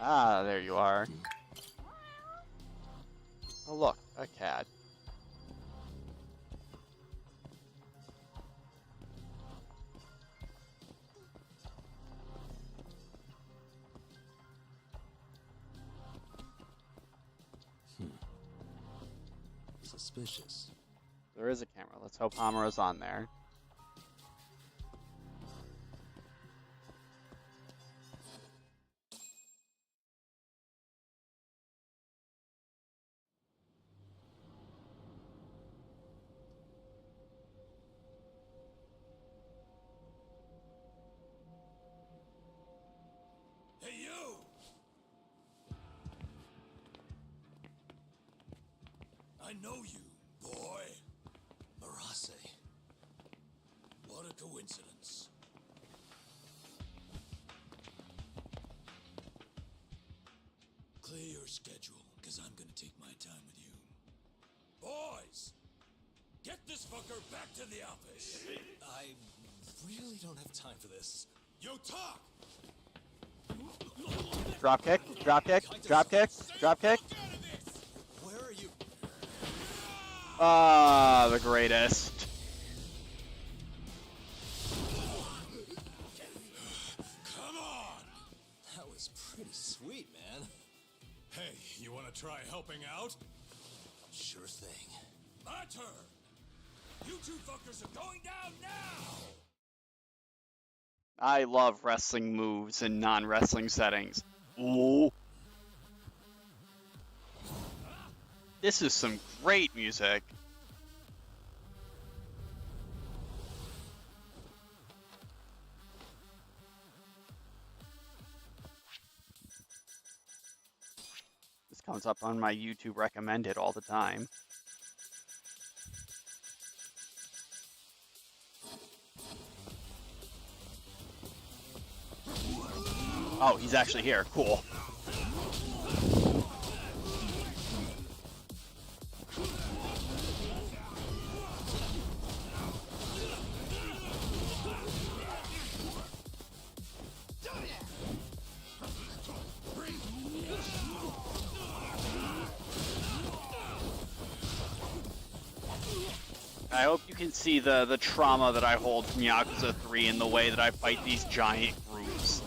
Speaker 1: Ah, there you are. Oh look, a cat.
Speaker 2: Suspicious.
Speaker 1: There is a camera. Let's hope Hamura's on there.
Speaker 4: Hey, you! I know you, boy.
Speaker 2: Murase.
Speaker 8: coincidence. Clear your schedule, because I'm gonna take my time with you. Boys! Get this fucker back to the office!
Speaker 2: I really don't have time for this.
Speaker 8: You talk!
Speaker 1: Drop kick, drop kick, drop kick, drop kick.
Speaker 2: Where are you?
Speaker 1: Ah, the greatest.
Speaker 8: Come on!
Speaker 2: That was pretty sweet, man.
Speaker 7: Hey, you want to try helping out?
Speaker 2: Sure thing.
Speaker 8: My turn! You two fuckers are going down now!
Speaker 1: I love wrestling moves in non-wrestling settings. Ooh. This is some great music. This comes up on my YouTube recommended all the time. Oh, he's actually here. Cool. I hope you can see the trauma that I hold from Yakuza 3 in the way that I fight these giant groups.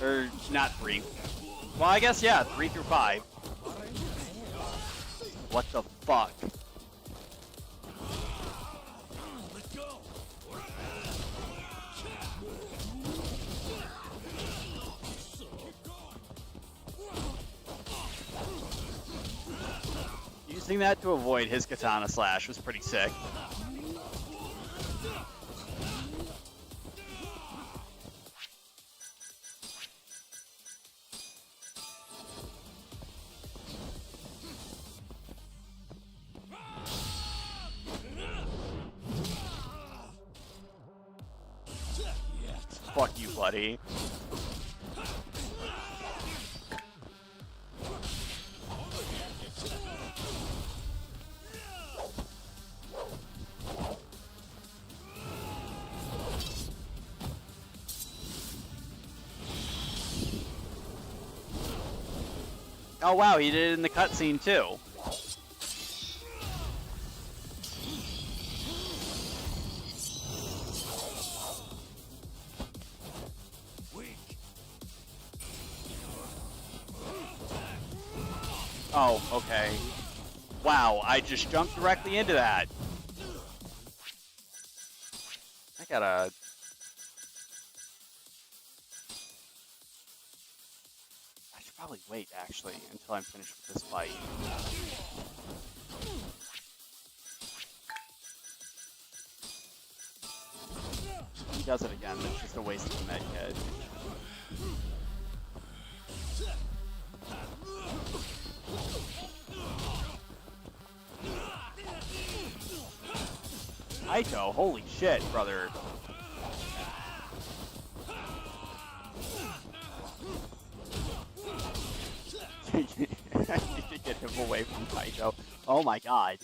Speaker 1: Or, not 3. Well, I guess, yeah, 3 through 5. What the fuck?
Speaker 8: Let's go!
Speaker 1: Using that to avoid his katana slash was pretty sick. Fuck you, buddy. Oh wow, he did it in the cutscene too. Oh, okay. Wow, I just jumped directly into that. I gotta... I should probably wait, actually, until I'm finished with this fight. He does it again, it's just a waste of a medkit. Aiko, holy shit, brother. I need to get him away from Kaito. Oh my god.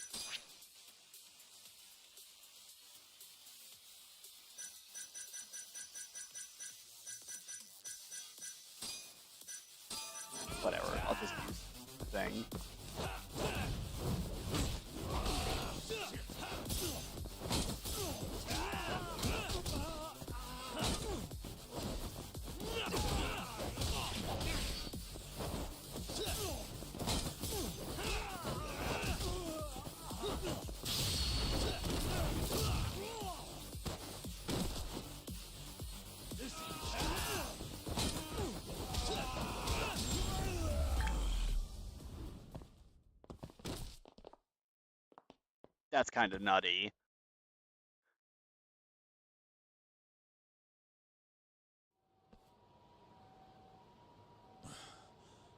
Speaker 1: Whatever, I'll just use the thing. That's kind of nutty.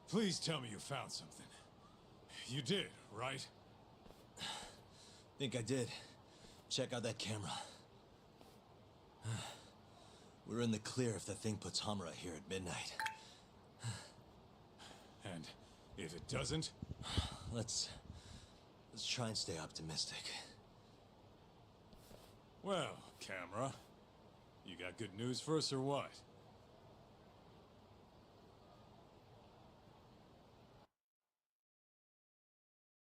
Speaker 7: Please tell me you found something. You did, right?
Speaker 2: Think I did. Check out that camera. We're in the clear if the thing puts Hamura here at midnight.
Speaker 7: And if it doesn't?
Speaker 2: Let's try and stay optimistic.
Speaker 7: Well, camera, you got good news for us or what?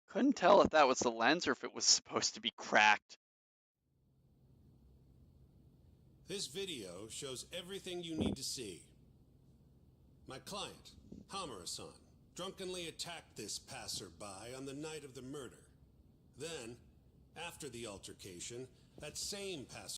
Speaker 1: Couldn't tell if that was the lens or if it was supposed to be cracked.
Speaker 3: This video shows everything you need to see. My client, Hamura-san, drunkenly attacked this passerby on the night of the murder. Then, after the altercation, that same passerby